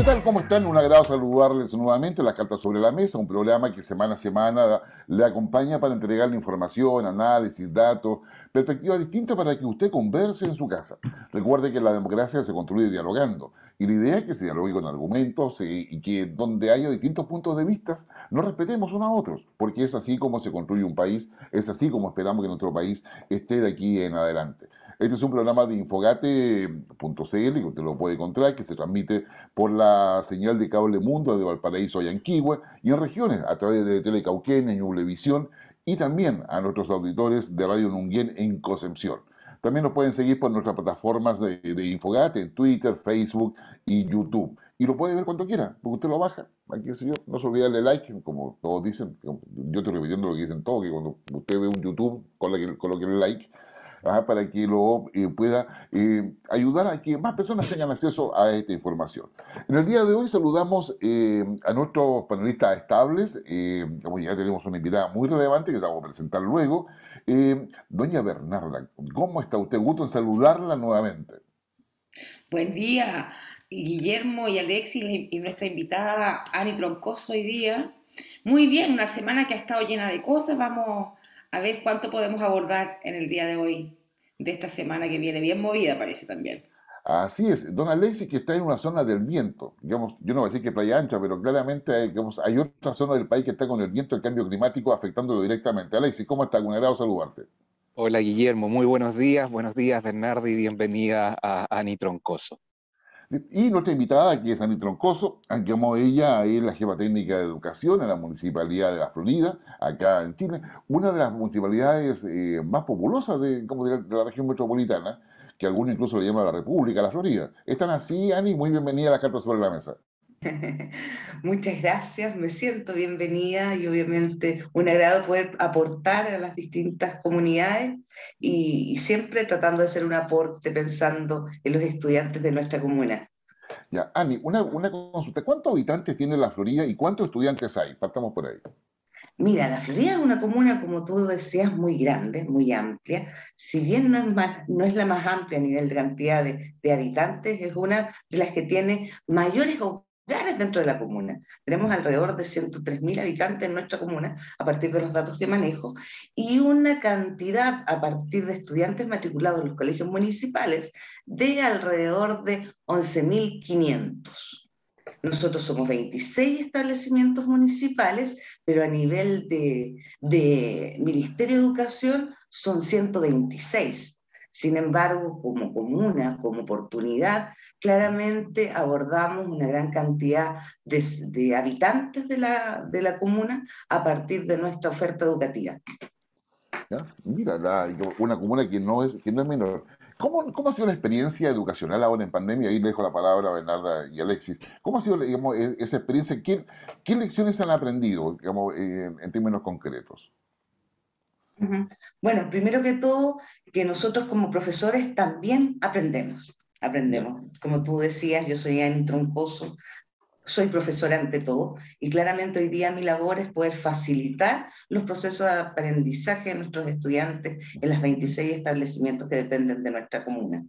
tal? ¿Cómo están? Un agrado saludarles nuevamente. Las Cartas sobre la Mesa, un programa que semana a semana le acompaña para entregarle información, análisis, datos, perspectivas distintas para que usted converse en su casa. Recuerde que la democracia se construye dialogando y la idea es que se dialogue con argumentos y que donde haya distintos puntos de vista nos respetemos unos a otros, porque es así como se construye un país, es así como esperamos que nuestro país esté de aquí en adelante. Este es un programa de Infogate.cl que usted lo puede encontrar, que se transmite por la señal de Cable Mundo de Valparaíso a Yanquihue y en regiones a través de Telecauquén, en Ñublevisión y también a nuestros auditores de Radio Nunguén en Concepción. También nos pueden seguir por nuestras plataformas de Infogate, en Twitter, Facebook y YouTube. Y lo puede ver cuando quiera, porque usted lo baja. Aquí, sé yo, no se olvide darle like, como todos dicen. Yo estoy repitiendo lo que dicen todos, que cuando usted ve un YouTube, coloque el like, para que lo pueda ayudar a que más personas tengan acceso a esta información. En el día de hoy saludamos a nuestros panelistas estables, como ya tenemos una invitada muy relevante que se vamos a presentar luego. Doña Bernarda, ¿cómo está usted? Gusto en saludarla nuevamente. Buen día, Guillermo y Alexis y nuestra invitada Ani Troncoso hoy día. Muy bien, una semana que ha estado llena de cosas. Vamos a ver cuánto podemos abordar en el día de hoy, de esta semana que viene, bien movida parece también. Así es, don Alexis que está en una zona del viento, digamos, yo no voy a decir que Playa Ancha, pero claramente digamos, hay otra zona del país que está con el viento, el cambio climático afectándolo directamente. Alexis, ¿cómo está? Un agrado saludarte. Hola Guillermo, muy buenos días Bernardo y bienvenida a Ani Troncoso. Y nuestra invitada aquí es Ani Troncoso, aunque como ella es la jefa técnica de educación en la Municipalidad de la Florida, acá en Chile, una de las municipalidades más populosas de la región metropolitana, que algunos incluso le llaman la República, la Florida. ¿Están así, Ani? Muy bienvenida a las cartas sobre la mesa. Muchas gracias, me siento bienvenida y obviamente un agrado poder aportar a las distintas comunidades y siempre tratando de hacer un aporte pensando en los estudiantes de nuestra comuna. Ya, Ani, una consulta. ¿Cuántos habitantes tiene la Florida y cuántos estudiantes hay? Partamos por ahí. Mira, La Florida es una comuna, como tú decías, muy grande, muy amplia. Si bien no es la más amplia a nivel de cantidad de habitantes, es una de las que tiene mayores hogares dentro de la comuna. Tenemos alrededor de 103.000 habitantes en nuestra comuna, a partir de los datos que manejo, y una cantidad a partir de estudiantes matriculados en los colegios municipales de alrededor de 11.500. Nosotros somos 26 establecimientos municipales, pero a nivel de Ministerio de Educación son 126. Sin embargo, como comuna, como oportunidad, claramente abordamos una gran cantidad de habitantes de la comuna a partir de nuestra oferta educativa. ¿Ya? Mira, una comuna que no es menor. ¿Cómo ha sido la experiencia educacional ahora en pandemia? Ahí le dejo la palabra a Bernarda y Alexis. ¿Cómo ha sido, digamos, esa experiencia? ¿Qué lecciones han aprendido, digamos, en términos concretos? Ujú. Bueno, primero que todo, que nosotros como profesores también aprendemos. ¿Ya? Aprendemos. Como tú decías, yo soy Annie Troncoso, soy profesora ante todo, y claramente hoy día mi labor es poder facilitar los procesos de aprendizaje de nuestros estudiantes en los 26 establecimientos que dependen de nuestra comuna.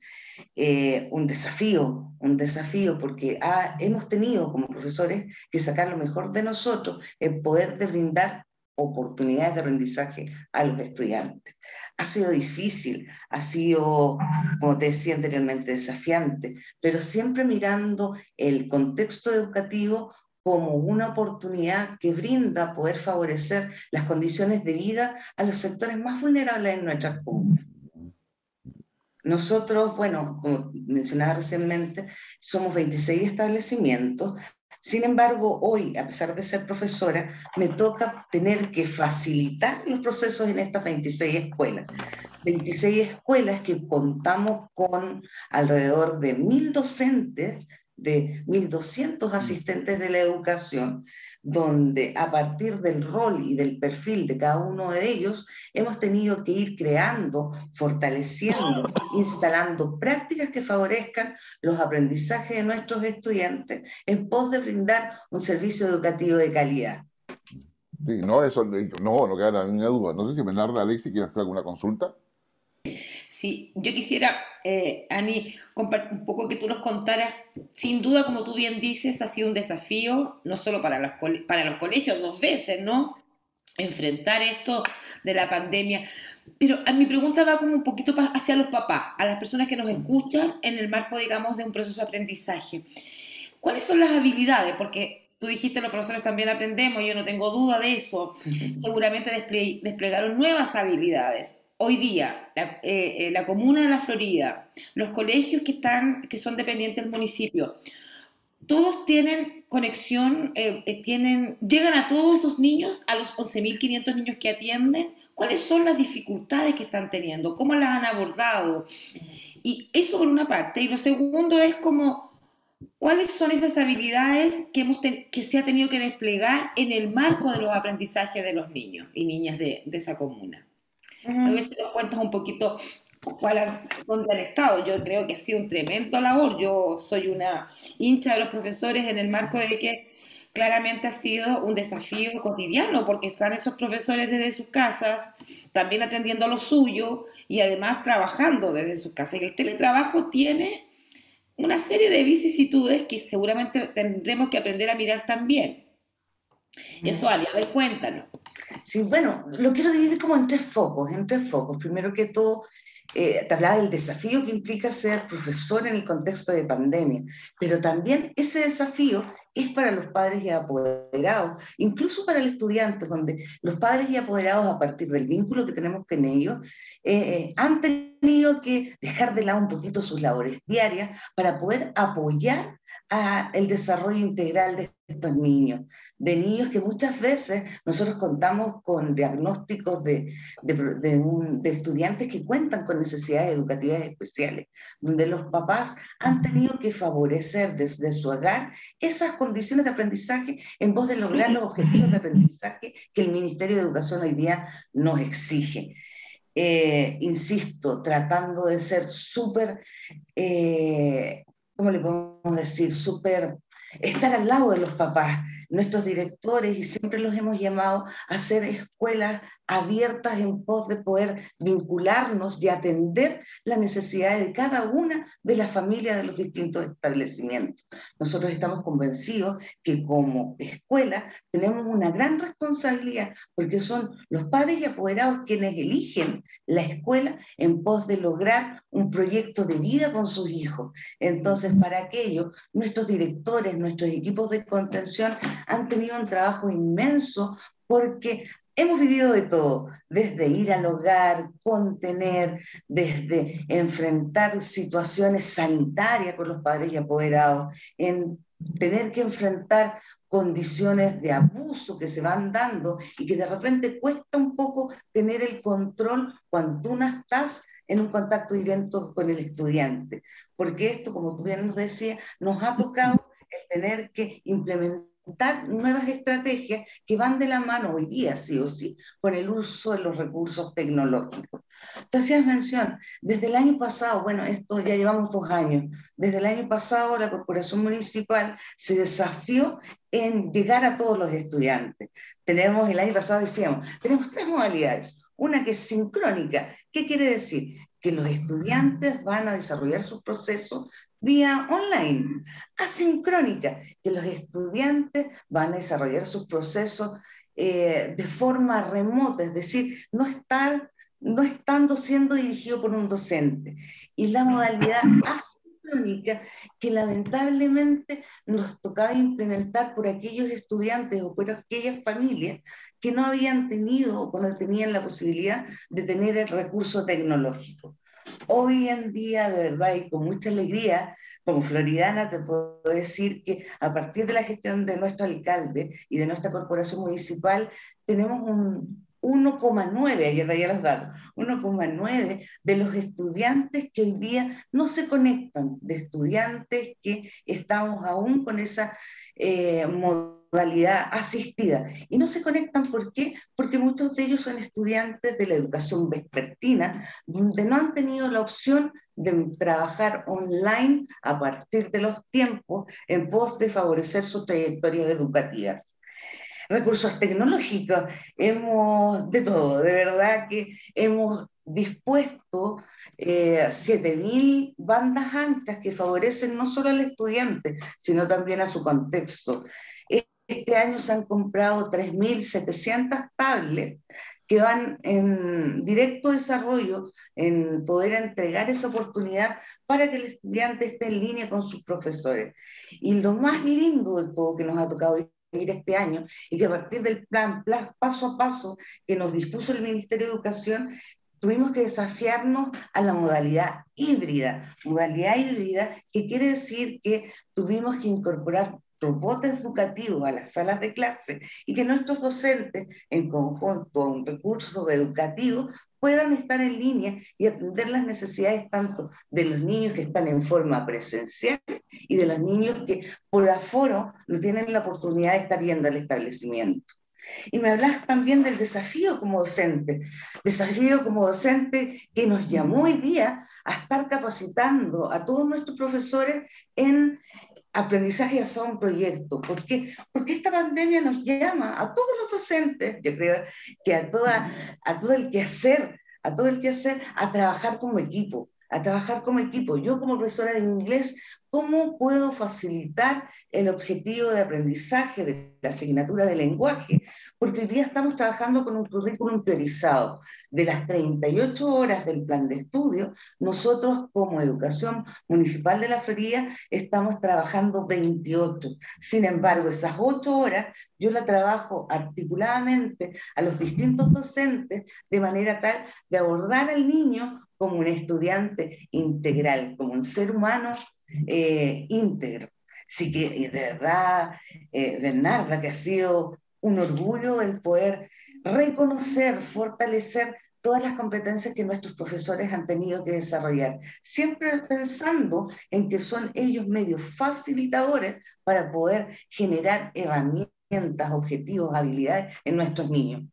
Un desafío, porque hemos tenido como profesores que sacar lo mejor de nosotros en poder de brindar oportunidades de aprendizaje a los estudiantes. Ha sido difícil, ha sido, como te decía anteriormente, desafiante, pero siempre mirando el contexto educativo como una oportunidad que brinda poder favorecer las condiciones de vida a los sectores más vulnerables en nuestras comunidades. Nosotros, bueno, como mencionaba recientemente, somos 26 establecimientos. Sin embargo, hoy, a pesar de ser profesora, me toca tener que facilitar los procesos en estas 26 escuelas. 26 escuelas que contamos con alrededor de 1.000 docentes, de 1.200 asistentes de la educación, donde a partir del rol y del perfil de cada uno de ellos hemos tenido que ir creando, fortaleciendo, instalando prácticas que favorezcan los aprendizajes de nuestros estudiantes en pos de brindar un servicio educativo de calidad. Sí, no, no queda ninguna duda. No sé si Bernarda, Alexis, quieren hacer alguna consulta. Sí, yo quisiera, Ani, un poco que tú nos contaras, sin duda, como tú bien dices, ha sido un desafío, no solo para para los colegios, dos veces, ¿no? Enfrentar esto de la pandemia. Pero a mi pregunta va como un poquito hacia los papás, a las personas que nos escuchan en el marco, digamos, de un proceso de aprendizaje. ¿Cuáles son las habilidades? Porque tú dijiste, los profesores también aprendemos, yo no tengo duda de eso. Seguramente desplegaron nuevas habilidades. Hoy día, la comuna de la Florida, los colegios que son dependientes del municipio, todos tienen conexión, llegan a todos esos niños, a los 11.500 niños que atienden. ¿Cuáles son las dificultades que están teniendo? ¿Cómo las han abordado? Y eso por una parte. Y lo segundo es como, ¿cuáles son esas habilidades que se ha tenido que desplegar en el marco de los aprendizajes de los niños y niñas de esa comuna? A ver si nos cuentas un poquito dónde han estado. Yo creo que ha sido un tremendo labor. Yo soy una hincha de los profesores en el marco de que claramente ha sido un desafío cotidiano, porque están esos profesores desde sus casas, también atendiendo a lo suyo y además trabajando desde sus casas. Y el teletrabajo tiene una serie de vicisitudes que seguramente tendremos que aprender a mirar también. Eso, Ali, a ver, cuéntanos. Sí, bueno, lo quiero dividir como en tres focos, en tres focos. Primero que todo, te hablaba del desafío que implica ser profesor en el contexto de pandemia, pero también ese desafío es para los padres y apoderados, incluso para el estudiante, donde los padres y apoderados, a partir del vínculo que tenemos con ellos, han tenido que dejar de lado un poquito sus labores diarias para poder apoyar el desarrollo integral de estos niños, de niños que muchas veces nosotros contamos con diagnósticos de estudiantes que cuentan con necesidades educativas especiales, donde los papás han tenido que favorecer desde su hogar esas condiciones de aprendizaje en pos de lograr los objetivos de aprendizaje que el Ministerio de Educación hoy día nos exige. Insisto, tratando de ser súper, ¿cómo le podemos decir? Súper, estar al lado de los papás, nuestros directores, y siempre los hemos llamado a hacer escuelas abiertas en pos de poder vincularnos y atender las necesidades de cada una de las familias de los distintos establecimientos. Nosotros estamos convencidos que como escuela tenemos una gran responsabilidad, porque son los padres y apoderados quienes eligen la escuela en pos de lograr un proyecto de vida con sus hijos. Entonces, para aquello, nuestros directores, nuestros equipos de contención han tenido un trabajo inmenso, porque hemos vivido de todo, desde ir al hogar, contener, desde enfrentar situaciones sanitarias con los padres y apoderados, en tener que enfrentar condiciones de abuso que se van dando y que de repente cuesta un poco tener el control cuando tú no estás en un contacto directo con el estudiante. Porque esto, como tú bien nos decías, nos ha tocado el tener que implementar nuevas estrategias que van de la mano hoy día, sí o sí, con el uso de los recursos tecnológicos. Tú hacías mención, desde el año pasado, bueno, esto ya llevamos 2 años, desde el año pasado la Corporación Municipal se desafió en llegar a todos los estudiantes. El año pasado decíamos, tenemos tres modalidades. Una que es sincrónica. ¿Qué quiere decir? Que los estudiantes van a desarrollar sus procesos vía online. Asincrónica, que los estudiantes van a desarrollar sus procesos de forma remota, es decir, no estando siendo dirigido por un docente. Y la modalidad asincrónica, que lamentablemente nos tocaba implementar por aquellos estudiantes o por aquellas familias que no habían tenido o no tenían la posibilidad de tener el recurso tecnológico. Hoy en día, de verdad, y con mucha alegría, como floridana, te puedo decir que a partir de la gestión de nuestro alcalde y de nuestra corporación municipal, tenemos un 1,9, ayer veía los datos, 1,9 de los estudiantes que hoy día no se conectan, de estudiantes que estamos aún con esa modalidad asistida. Y no se conectan, ¿por qué? Porque muchos de ellos son estudiantes de la educación vespertina, donde no han tenido la opción de trabajar online a partir de los tiempos en pos de favorecer sus trayectorias educativas. Recursos tecnológicos, hemos de todo, de verdad que hemos dispuesto 7.000 bandas anchas que favorecen no solo al estudiante, sino también a su contexto. Este año se han comprado 3.700 tablets que van en directo desarrollo, en poder entregar esa oportunidad para que el estudiante esté en línea con sus profesores. Y lo más lindo de todo que nos ha tocado vivir este año, y que a partir del plan paso a paso que nos dispuso el Ministerio de Educación, tuvimos que desafiarnos a la modalidad híbrida que quiere decir que tuvimos que incorporar robots educativos a las salas de clase y que nuestros docentes, en conjunto a un recurso educativo, puedan estar en línea y atender las necesidades tanto de los niños que están en forma presencial y de los niños que por aforo no tienen la oportunidad de estar yendo al establecimiento. Y me hablas también del desafío como docente que nos llamó hoy día a estar capacitando a todos nuestros profesores en aprendizaje basado en proyecto. ¿Por qué? Porque esta pandemia nos llama a todos los docentes, yo creo que a todo el quehacer, a trabajar como equipo, a trabajar como equipo. Yo como profesora de inglés, ¿cómo puedo facilitar el objetivo de aprendizaje de la asignatura de lenguaje? Porque hoy día estamos trabajando con un currículum priorizado. De las 38 horas del plan de estudio, nosotros como Educación Municipal de la Florida estamos trabajando 28. Sin embargo, esas 8 horas yo la trabajo articuladamente a los distintos docentes de manera tal de abordar al niño como un estudiante integral, como un ser humano íntegro. Así que, de verdad, Bernarda, que ha sido un orgullo el poder reconocer, fortalecer todas las competencias que nuestros profesores han tenido que desarrollar, siempre pensando en que son ellos medios facilitadores para poder generar herramientas, objetivos, habilidades en nuestros niños.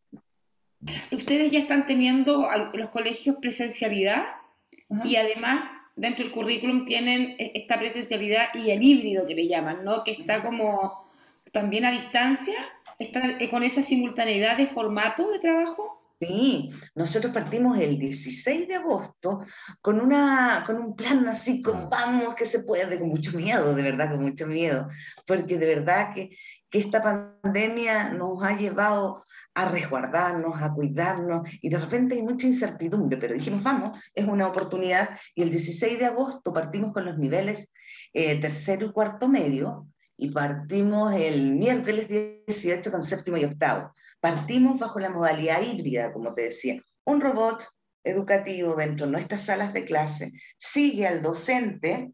Ustedes ya están teniendo los colegios presencialidad y Ajá. además dentro del currículum tienen esta presencialidad y el híbrido que le llaman, ¿no? Que está como también a distancia, está con esa simultaneidad de formato de trabajo. Sí, nosotros partimos el 16 de agosto con un plan así, con vamos que se puede, con mucho miedo, de verdad, con mucho miedo, porque de verdad que esta pandemia nos ha llevado a resguardarnos, a cuidarnos, y de repente hay mucha incertidumbre, pero dijimos, vamos, es una oportunidad, y el 16 de agosto partimos con los niveles tercero y cuarto medio, y partimos el miércoles 18 con séptimo y octavo. Partimos bajo la modalidad híbrida, como te decía. Un robot educativo dentro de nuestras salas de clase sigue al docente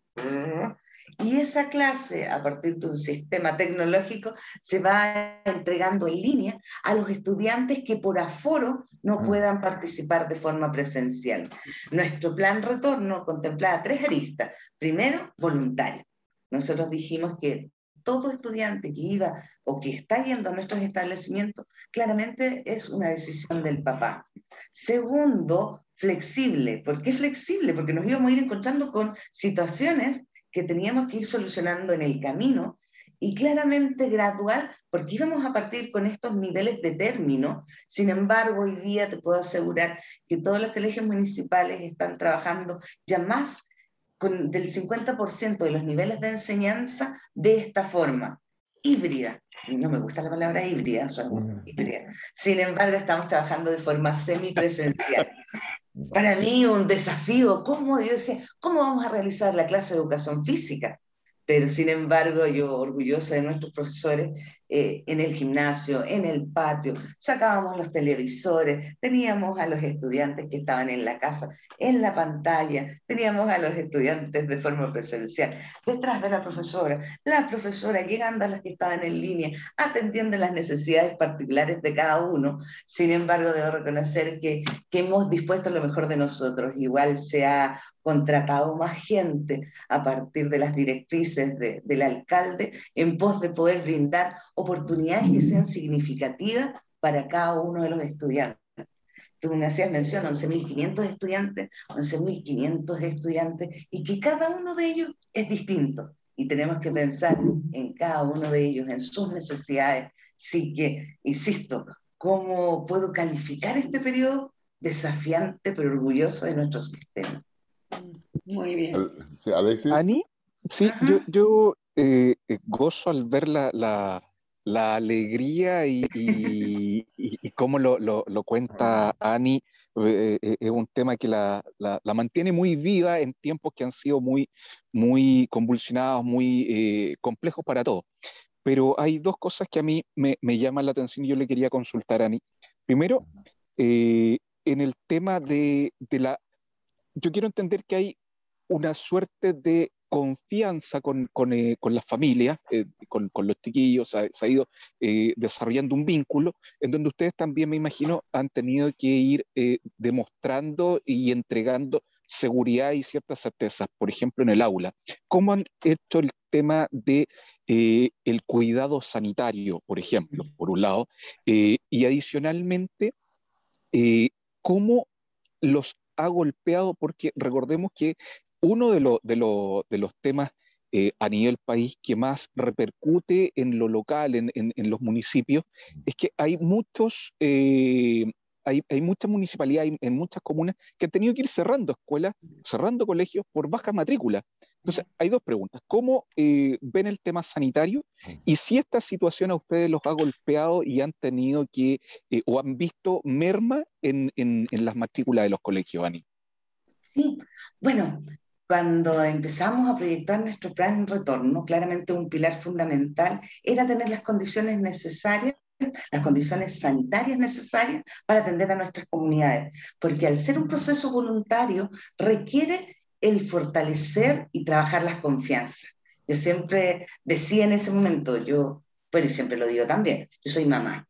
y esa clase, a partir de un sistema tecnológico, se va entregando en línea a los estudiantes que por aforo no puedan participar de forma presencial. Nuestro plan retorno contemplaba 3 aristas. Primero, voluntario. Nosotros dijimos que todo estudiante que iba o que está yendo a nuestros establecimientos, claramente es una decisión del papá. Segundo, flexible. ¿Por qué flexible? Porque nos íbamos a ir encontrando con situaciones que teníamos que ir solucionando en el camino y claramente gradual, porque íbamos a partir con estos niveles de término. Sin embargo, hoy día te puedo asegurar que todos los colegios municipales están trabajando ya más del 50% de los niveles de enseñanza de esta forma, híbrida. No me gusta la palabra híbrida, híbrida. Sin embargo, estamos trabajando de forma semipresencial. Para mí un desafío, yo decía, ¿cómo vamos a realizar la clase de educación física? Pero sin embargo, yo orgullosa de nuestros profesores, en el gimnasio, en el patio, sacábamos los televisores, teníamos a los estudiantes que estaban en la casa, en la pantalla, teníamos a los estudiantes de forma presencial, detrás de la profesora llegando a las que estaban en línea, atendiendo las necesidades particulares de cada uno. Sin embargo, debo reconocer que hemos dispuesto lo mejor de nosotros. Igual se ha contratado más gente a partir de las directrices del alcalde en pos de poder brindar oportunidades que sean significativas para cada uno de los estudiantes. Tú me hacías mención, 11.500 estudiantes, 11.500 estudiantes, y que cada uno de ellos es distinto. Y tenemos que pensar en cada uno de ellos, en sus necesidades. Sí que, insisto, ¿cómo puedo calificar este periodo? desafiante pero orgulloso de nuestro sistema. Muy bien. Sí, Alexis. Ani, sí, Ajá. yo gozo al ver la alegría y cómo lo cuenta Ani. Es un tema que la mantiene muy viva en tiempos que han sido muy convulsionados, muy complejos para todos. Pero hay dos cosas que a mí me llaman la atención y yo le quería consultar a Ani. Primero, en el tema yo quiero entender que hay una suerte de confianza con las familias, con los chiquillos, se ha ido desarrollando un vínculo en donde ustedes también, me imagino, han tenido que ir demostrando y entregando seguridad y ciertas certezas, por ejemplo, en el aula. ¿Cómo han hecho el tema de el cuidado sanitario, por ejemplo, por un lado? Y adicionalmente, eh, ¿cómo los ha golpeado? Porque recordemos que uno de los temas a nivel país que más repercute en lo local, en los municipios, es que hay muchas municipalidades, en muchas comunas, que han tenido que ir cerrando escuelas, cerrando colegios por baja matrícula. Entonces, hay dos preguntas. ¿Cómo ven el tema sanitario? Y si esta situación a ustedes los ha golpeado y han tenido que o han visto merma en las matrículas de los colegios, Ani. Sí, bueno, cuando empezamos a proyectar nuestro plan de retorno, claramente un pilar fundamental era tener las condiciones necesarias, las condiciones sanitarias necesarias para atender a nuestras comunidades, porque al ser un proceso voluntario requiere el fortalecer y trabajar las confianzas. Yo siempre decía en ese momento, bueno, y siempre lo digo también, yo soy mamá.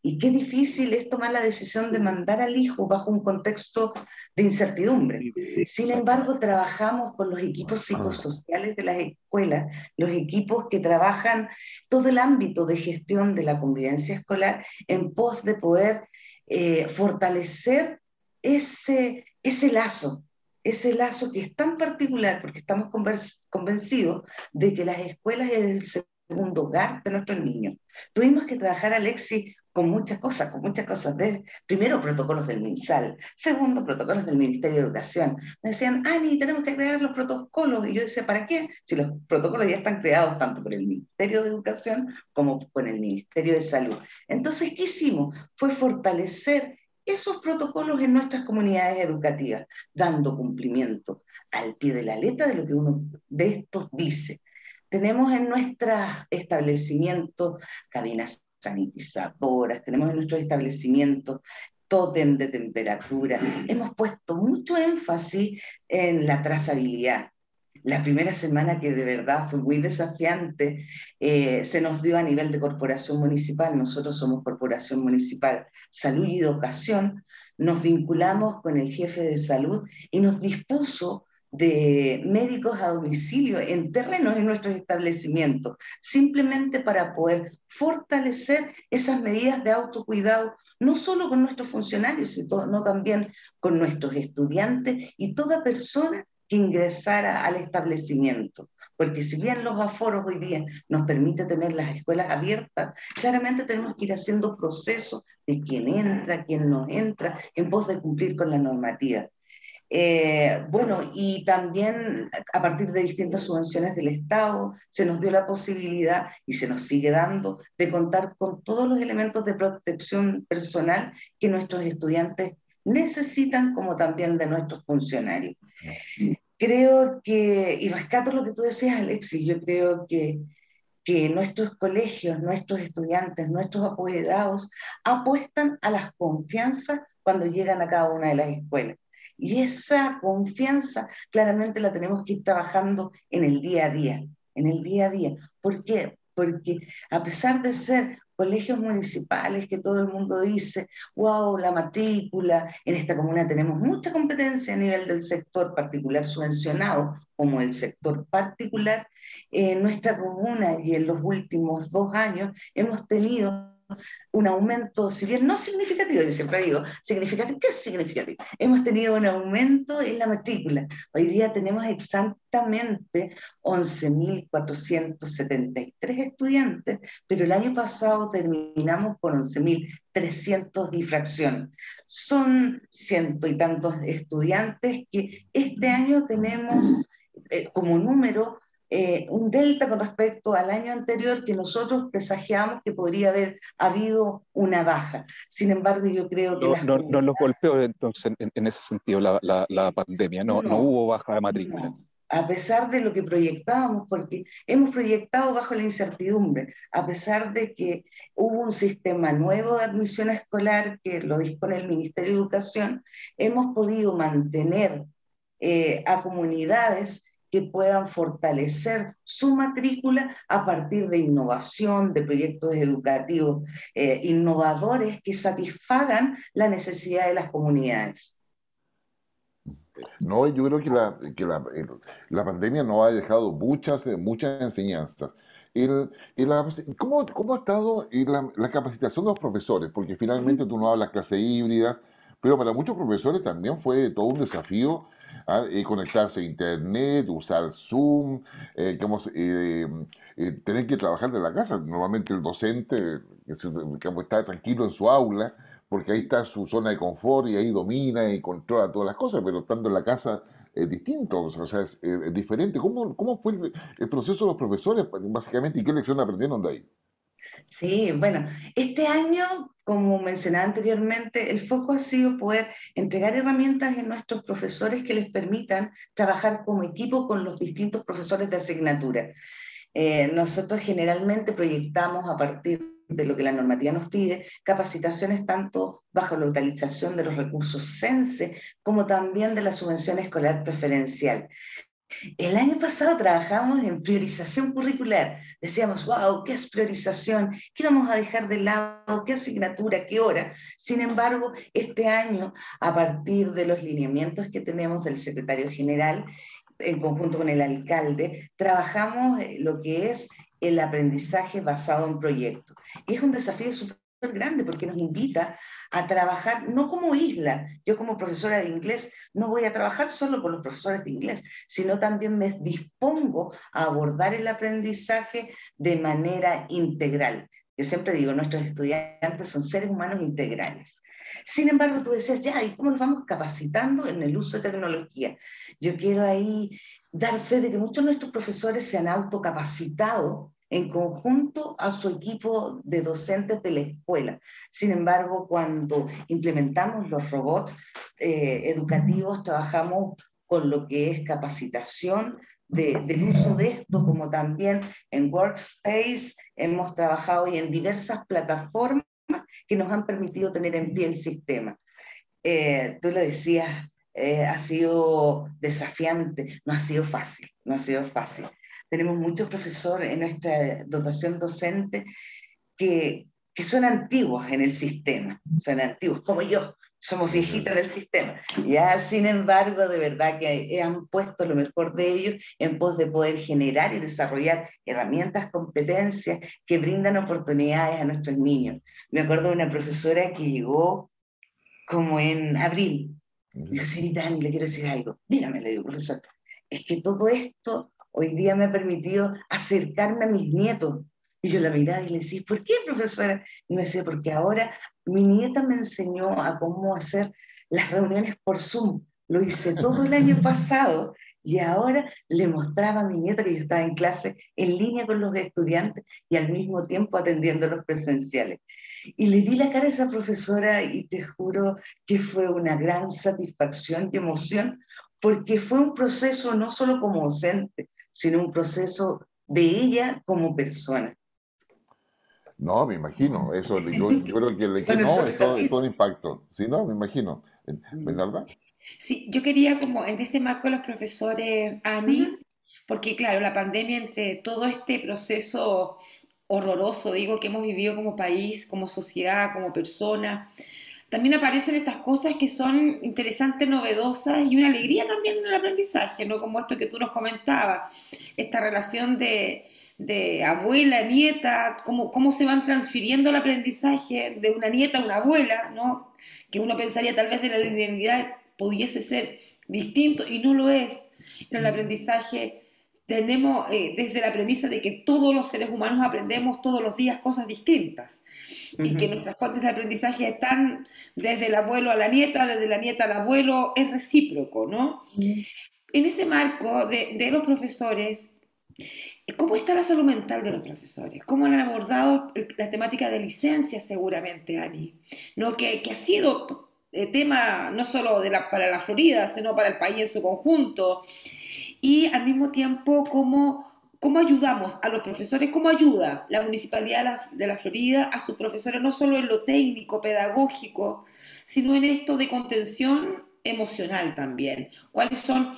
Y qué difícil es tomar la decisión de mandar al hijo bajo un contexto de incertidumbre. Sin Exacto. embargo, trabajamos con los equipos psicosociales de las escuelas, los equipos que trabajan todo el ámbito de gestión de la convivencia escolar en pos de poder fortalecer ese lazo. Ese lazo que es tan particular porque estamos convencidos de que las escuelas es el segundo hogar de nuestros niños. Tuvimos que trabajar, Alexis, con muchas cosas. Primero, protocolos del MinSal. Segundo, protocolos del Ministerio de Educación. Me decían, Ani, tenemos que crear los protocolos. Y yo decía, ¿para qué? Si los protocolos ya están creados tanto por el Ministerio de Educación como por el Ministerio de Salud. Entonces, ¿qué hicimos? Fue fortalecer esos protocolos en nuestras comunidades educativas, dando cumplimiento al pie de la letra de lo que uno de estos dice. Tenemos en nuestros establecimientos cabinas sanitizadoras, tenemos en nuestros establecimientos tótem de temperatura. Hemos puesto mucho énfasis en la trazabilidad. La primera semana, que de verdad fue muy desafiante, se nos dio a nivel de corporación municipal. Nosotros somos Corporación Municipal Salud y Educación. Nos vinculamos con el jefe de salud y nos dispuso de médicos a domicilio en terrenos en nuestros establecimientos, simplemente para poder fortalecer esas medidas de autocuidado, no solo con nuestros funcionarios, sino también con nuestros estudiantes y toda persona que ingresara al establecimiento. Porque si bien los aforos hoy día nos permite tener las escuelas abiertas, claramente tenemos que ir haciendo procesos de quién entra, quién no entra, en pos de cumplir con la normativa. Bueno, y también a partir de distintas subvenciones del Estado se nos dio la posibilidad, y se nos sigue dando, de contar con todos los elementos de protección personal que nuestros estudiantes necesitan, como también de nuestros funcionarios. Creo que, y rescato lo que tú decías, Alexis, yo creo que nuestros colegios, nuestros estudiantes, nuestros apoderados apuestan a las confianzas cuando llegan a cada una de las escuelas. Y esa confianza claramente la tenemos que ir trabajando en el día a día, en el día a día. ¿Por qué? Porque a pesar de ser colegios municipales que todo el mundo dice, wow, la matrícula, en esta comuna tenemos mucha competencia a nivel del sector particular subvencionado como el sector particular, en nuestra comuna y en los últimos 2 años hemos tenido un aumento, si bien no significativo, yo siempre digo, significativo, ¿qué es significativo? Hemos tenido un aumento en la matrícula. Hoy día tenemos exactamente 11.473 estudiantes, pero el año pasado terminamos con 11.300 y fracción. Son ciento y tantos estudiantes que este año tenemos como número un delta con respecto al año anterior que nosotros presagiamos que podría haber habido una baja. Sin embargo, yo creo que No, las no los comunidades golpeó entonces en ese sentido la pandemia, no no, hubo baja de matrícula. no, a pesar de lo que proyectábamos, porque hemos proyectado bajo la incertidumbre, a pesar de que hubo un sistema nuevo de admisión escolar que lo dispone el Ministerio de Educación, hemos podido mantener a comunidades que puedan fortalecer su matrícula a partir de innovación, de proyectos educativos innovadores que satisfagan la necesidad de las comunidades. No, yo creo que la pandemia nos ha dejado muchas enseñanzas. ¿Cómo ha estado la capacitación de los profesores? Porque finalmente tú no hablas clases híbridas, pero para muchos profesores también fue todo un desafío, conectarse a internet, usar Zoom, tener que trabajar de la casa. Normalmente el docente está tranquilo en su aula, porque ahí está su zona de confort y ahí domina y controla todas las cosas, pero estando en la casa es distinto, o sea, es diferente. ¿Cómo fue el proceso de los profesores, básicamente, y qué lección aprendieron de ahí? Sí, bueno, este año, como mencionaba anteriormente, el foco ha sido poder entregar herramientas a nuestros profesores que les permitan trabajar como equipo con los distintos profesores de asignatura. Nosotros generalmente proyectamos a partir de lo que la normativa nos pide, capacitaciones tanto bajo la utilización de los recursos CENSE como también de la subvención escolar preferencial. El año pasado trabajamos en priorización curricular. Decíamos, wow, ¿qué es priorización? ¿Qué vamos a dejar de lado? ¿Qué asignatura? ¿Qué hora? Sin embargo, este año, a partir de los lineamientos que tenemos del secretario general, en conjunto con el alcalde, trabajamos lo que es el aprendizaje basado en proyectos. Y es un desafío súper grande porque nos invita a trabajar no como isla. Yo como profesora de inglés no voy a trabajar solo con los profesores de inglés, sino también me dispongo a abordar el aprendizaje de manera integral. Yo siempre digo, nuestros estudiantes son seres humanos integrales. Sin embargo, tú decías, ya, ¿y cómo nos vamos capacitando en el uso de tecnología? Yo quiero ahí dar fe de que muchos de nuestros profesores se han autocapacitado en conjunto a su equipo de docentes de la escuela. Sin embargo, cuando implementamos los robots educativos, trabajamos con lo que es capacitación del uso de esto, como también en Workspace hemos trabajado y en diversas plataformas que nos han permitido tener en pie el sistema. Tú lo decías, ha sido desafiante, no ha sido fácil, no ha sido fácil. Tenemos muchos profesores en nuestra dotación docente que son antiguos en el sistema, son antiguos, como yo, somos viejitos en el sistema. Ya, sin embargo, de verdad que han puesto lo mejor de ellos en pos de poder generar y desarrollar herramientas, competencias que brindan oportunidades a nuestros niños. Me acuerdo de una profesora que llegó como en abril. Me dijo, señorita Dani, le quiero decir algo. Dígame, le digo, profesor, es que todo esto hoy día me ha permitido acercarme a mis nietos. Y yo la miraba y le decía, ¿por qué, profesora? Y me decía, porque ahora mi nieta me enseñó a cómo hacer las reuniones por Zoom. Lo hice todo el año pasado y ahora le mostraba a mi nieta que yo estaba en clase en línea con los estudiantes y al mismo tiempo atendiendo los presenciales. Y le di la cara a esa profesora y te juro que fue una gran satisfacción y emoción, porque fue un proceso no solo como docente, sino un proceso de ella como persona. No, me imagino, yo creo que Para no, nosotros es también. todo un impacto. Sí, no, me imagino. ¿Verdad? Sí, yo quería como en ese marco de los profesores, Ani, porque claro, la pandemia entre todo este proceso horroroso, digo, que hemos vivido como país, como sociedad, como persona, también aparecen estas cosas que son interesantes, novedosas y una alegría también en el aprendizaje, ¿no? Como esto que tú nos comentabas, esta relación de abuela a nieta, cómo se van transfiriendo el aprendizaje de una nieta a una abuela, ¿no? Que uno pensaría tal vez de la linealidad pudiese ser distinto y no lo es. En el aprendizaje tenemos desde la premisa de que todos los seres humanos aprendemos todos los días cosas distintas y que Ujú. nuestras fuentes de aprendizaje están desde el abuelo a la nieta, desde la nieta al abuelo, es recíproco, ¿no? En ese marco de los profesores, ¿cómo está la salud mental de los profesores? ¿Cómo han abordado la temática de licencia seguramente, Ani? ¿No? Que ha sido tema no solo para la Florida, sino para el país en su conjunto. Y al mismo tiempo, ¿cómo ayudamos a los profesores? ¿Cómo ayuda la Municipalidad de la Florida a sus profesores, no solo en lo técnico, pedagógico, sino en esto de contención emocional también? ¿Cuáles son,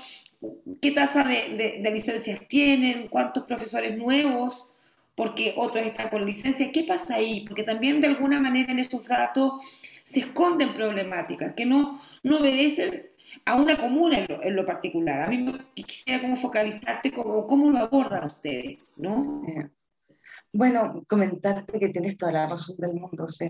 qué tasa de licencias tienen? ¿Cuántos profesores nuevos? Porque otros están con licencia. ¿Qué pasa ahí? Porque también de alguna manera en esos datos se esconden problemáticas que no obedecen a una comuna en lo particular. A mí quisiera como focalizarte cómo lo abordan ustedes, ¿no? Eh, Bueno, comentarte que tienes toda la razón del mundo. O sea,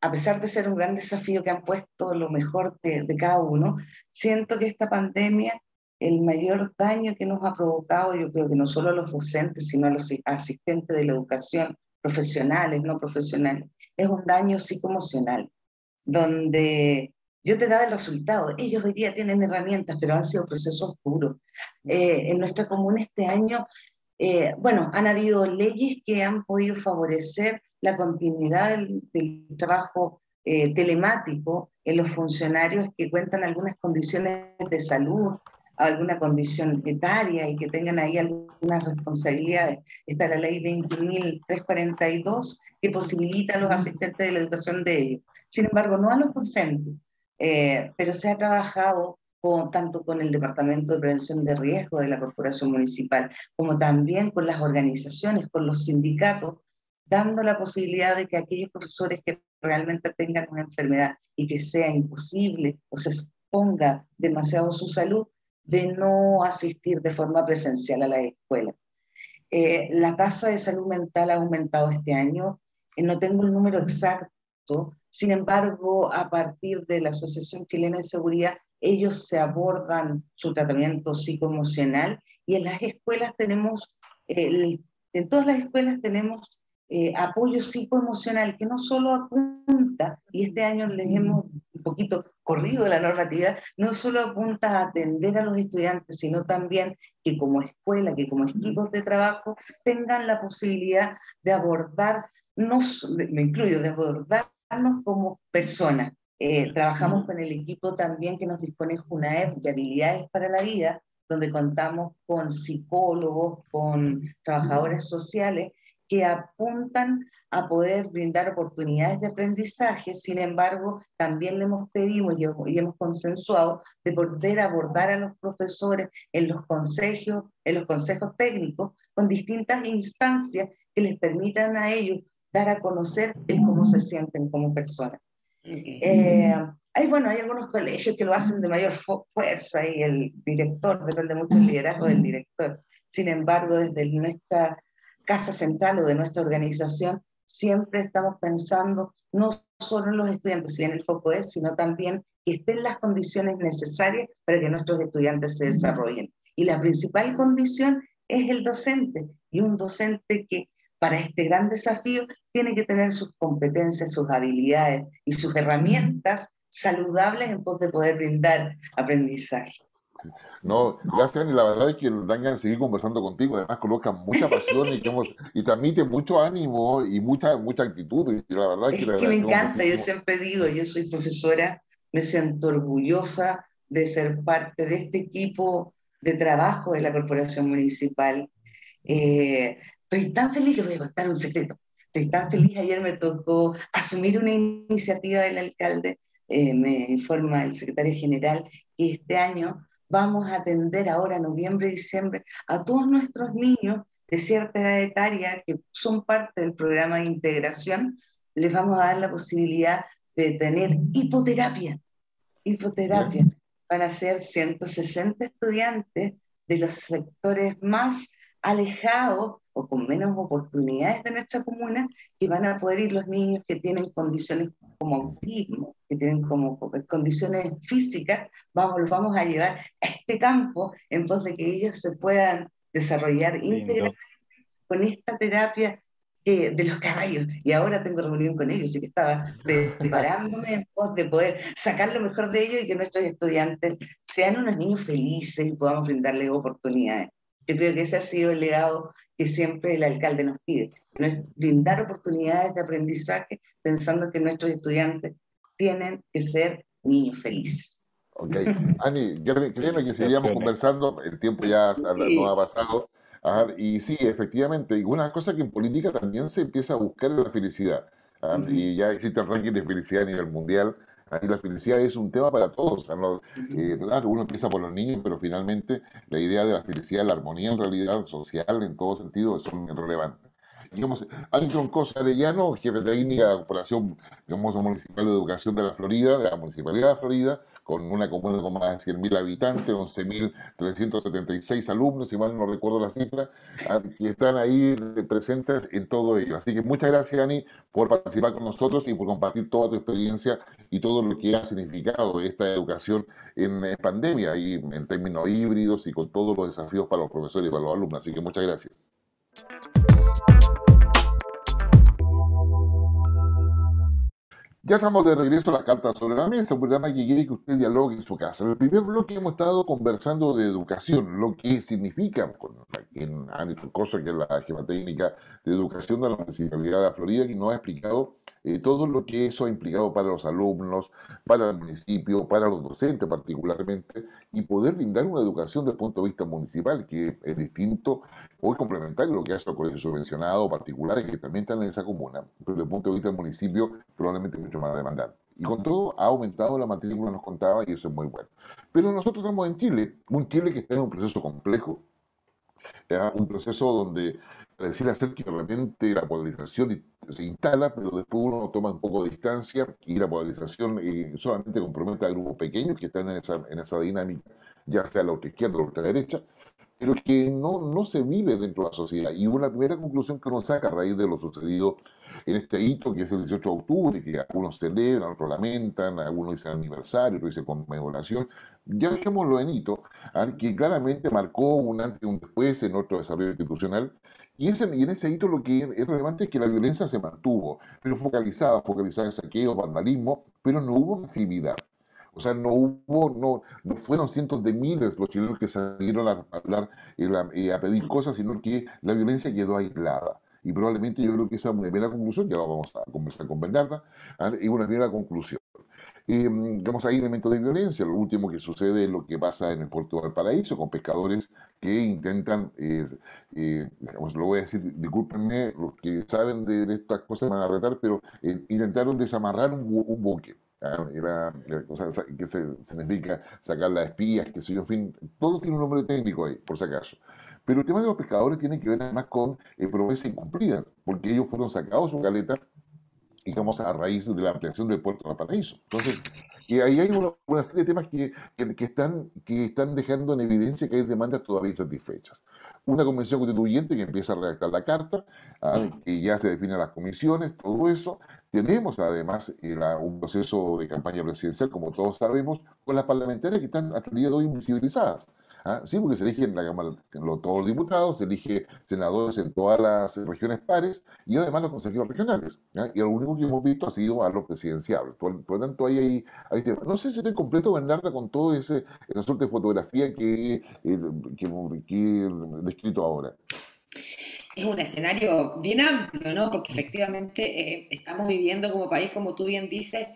a pesar de ser un gran desafío que han puesto lo mejor de cada uno, siento que esta pandemia, el mayor daño que nos ha provocado, yo creo que no solo a los docentes, sino a los asistentes de la educación, profesionales, no profesionales, es un daño psicoemocional, donde yo te daba el resultado. Ellos hoy día tienen herramientas, pero han sido procesos duros. En nuestra comuna este año bueno, han habido leyes que han podido favorecer la continuidad del trabajo telemático en los funcionarios que cuentan algunas condiciones de salud, alguna condición etaria y que tengan ahí algunas responsabilidades. Está la ley 20.342 que posibilita a los asistentes de la educación de ellos. Sin embargo, no a los docentes, pero se ha trabajado tanto con el Departamento de Prevención de Riesgo de la Corporación Municipal, como también con las organizaciones, con los sindicatos, dando la posibilidad de que aquellos profesores que realmente tengan una enfermedad y que sea imposible o se exponga demasiado su salud, de no asistir de forma presencial a la escuela. La tasa de salud mental ha aumentado este año, no tengo el número exacto, sin embargo, a partir de la Asociación Chilena de Seguridad, ellos se abordan su tratamiento psicoemocional y en las escuelas tenemos, en todas las escuelas tenemos apoyo psicoemocional que no solo apunta, y este año les hemos un poquito corrido la normatividad, no solo apunta a atender a los estudiantes, sino también que como escuela, que como equipos de trabajo tengan la posibilidad de abordar, me incluyo, de abordarnos como personas. Trabajamos con el equipo también que nos dispone UNAEP de habilidades para la vida, donde contamos con psicólogos, con trabajadores sociales que apuntan a poder brindar oportunidades de aprendizaje. Sin embargo, también le hemos pedido y hemos consensuado de poder abordar a los profesores en los consejos técnicos con distintas instancias que les permitan a ellos dar a conocer el cómo se sienten como personas. Okay. Eh, bueno, hay algunos colegios que lo hacen de mayor fuerza y el director, depende mucho del liderazgo del director. Sin embargo, desde nuestra casa central o de nuestra organización, siempre estamos pensando no solo en los estudiantes, si bien el foco es, sino también que estén las condiciones necesarias para que nuestros estudiantes se desarrollen. Y la principal condición es el docente, y un docente que para este gran desafío tiene que tener sus competencias, sus habilidades y sus herramientas saludables en pos de poder brindar aprendizaje. No, gracias, Ani. La verdad es que dan ganas de seguir conversando contigo. Además, coloca mucha pasión y transmite mucho ánimo y mucha actitud. Y la verdad es que Es le que me agradecemos encanta, yo muchísimo. siempre digo, yo soy profesora, me siento orgullosa de ser parte de este equipo de trabajo de la Corporación Municipal. Estoy tan feliz, les voy a contar un secreto. Estoy tan feliz, ayer me tocó asumir una iniciativa del alcalde, me informa el secretario general, que este año vamos a atender ahora, noviembre y diciembre, a todos nuestros niños de cierta edad etaria que son parte del programa de integración, les vamos a dar la posibilidad de tener hipoterapia. Mira, Hipoterapia. Van a ser 160 estudiantes de los sectores más alejados o con menos oportunidades de nuestra comuna, que van a poder ir los niños que tienen condiciones como autismo, que tienen como condiciones físicas, los vamos a llevar a este campo en pos de que ellos se puedan desarrollar Lindo. íntegramente con esta terapia de los caballos. Y ahora tengo reunión con ellos, así que estaba preparándome en pos de poder sacar lo mejor de ellos y que nuestros estudiantes sean unos niños felices y podamos brindarles oportunidades. Yo creo que ese ha sido el legado que siempre el alcalde nos pide, no es brindar oportunidades de aprendizaje pensando que nuestros estudiantes tienen que ser niños felices. Ok. Ani, créeme que seguiríamos Felicitaciones. conversando, el tiempo ya no ha Sí. pasado. Y sí, efectivamente, y una cosa que en política también se empieza a buscar es la felicidad. Ujú, Y ya existe el ranking de felicidad a nivel mundial. Y la felicidad es un tema para todos. ujú. Claro, uno empieza por los niños, pero finalmente la idea de la felicidad, la armonía en realidad social, en todo sentido, son relevantes. Digamos, Ani Troncoso Arellano, jefe técnica de la Corporación digamos, Municipal de Educación de la Florida, de la Municipalidad de la Florida, con una comuna con más de 100.000 habitantes, 11.376 alumnos, si mal no recuerdo la cifra, que están ahí presentes en todo ello. Así que muchas gracias, Ani, por participar con nosotros y por compartir toda tu experiencia y todo lo que ha significado esta educación en pandemia y en términos híbridos y con todos los desafíos para los profesores y para los alumnos. Así que muchas gracias. Ya estamos de regreso a la carta sobre la mesa, un programa que quiere que usted dialogue en su casa. En el primer bloque hemos estado conversando de educación, lo que significa, con quien Ani Trucoso, que es la jefa técnica de educación de la Municipalidad de la Florida, que nos ha explicado todo lo que eso ha implicado para los alumnos, para el municipio, para los docentes particularmente, y poder brindar una educación desde el punto de vista municipal, que es distinto o es complementario a lo que hace el colegio subvencionado particulares que también están en esa comuna, pero desde el punto de vista del municipio probablemente mucho más demandante. Y con todo ha aumentado la matrícula, nos contaba, y eso es muy bueno. Pero nosotros estamos en Chile, un Chile que está en un proceso complejo, un proceso donde pareciera ser que de repente la polarización se instala, pero después uno toma un poco de distancia y la polarización solamente compromete a grupos pequeños que están en esa dinámica, ya sea la ultraizquierda o la ultraderecha, pero que no se vive dentro de la sociedad. Y una primera conclusión que uno saca a raíz de lo sucedido en este hito, que es el 18 de octubre, que algunos celebran, otros lamentan, algunos dicen aniversario, otros dicen conmemoración, ya dejémoslo en hito, que claramente marcó un antes y un después en nuestro desarrollo institucional. Y en ese hito lo que es relevante es que la violencia se mantuvo, pero focalizada en saqueo, vandalismo, pero no hubo masividad. O sea, no fueron cientos de miles los chilenos que salieron a hablar y a pedir cosas, sino que la violencia quedó aislada. Y probablemente yo creo que esa es una primera conclusión, ya lo vamos a conversar con Bernarda, y una primera conclusión. Digamos, hay elementos de violencia. Lo último que sucede es lo que pasa en el puerto de Valparaíso, con pescadores que intentan, digamos, lo voy a decir, discúlpenme, los que saben de estas cosas me van a retar, pero intentaron desamarrar un buque. Era cosa que significa sacar las espías, que sé yo, en fin, todo tiene un nombre técnico ahí, por si acaso. Pero el tema de los pescadores tiene que ver además con promesas incumplidas, porque ellos fueron sacados de su caleta digamos, a raíz de la ampliación del puerto de Valparaíso. Entonces, y ahí hay una serie de temas que están dejando en evidencia que hay demandas todavía insatisfechas. Una convención constituyente que empieza a redactar la carta, que ya se definen las comisiones, todo eso. Tenemos además un proceso de campaña presidencial, como todos sabemos, con las parlamentarias que están hasta el día de hoy invisibilizadas. Sí, porque se eligen en la Cámara todos los diputados, se elige senadores en todas las regiones pares y además los consejeros regionales. ¿Ya? Y lo único que hemos visto ha sido a los presidenciables. Por lo tanto, hay temas. No sé si estoy completo, Bernarda, con todo esa suerte de fotografía que he descrito ahora. Es un escenario bien amplio, ¿no? Porque efectivamente estamos viviendo como país, como tú bien dices,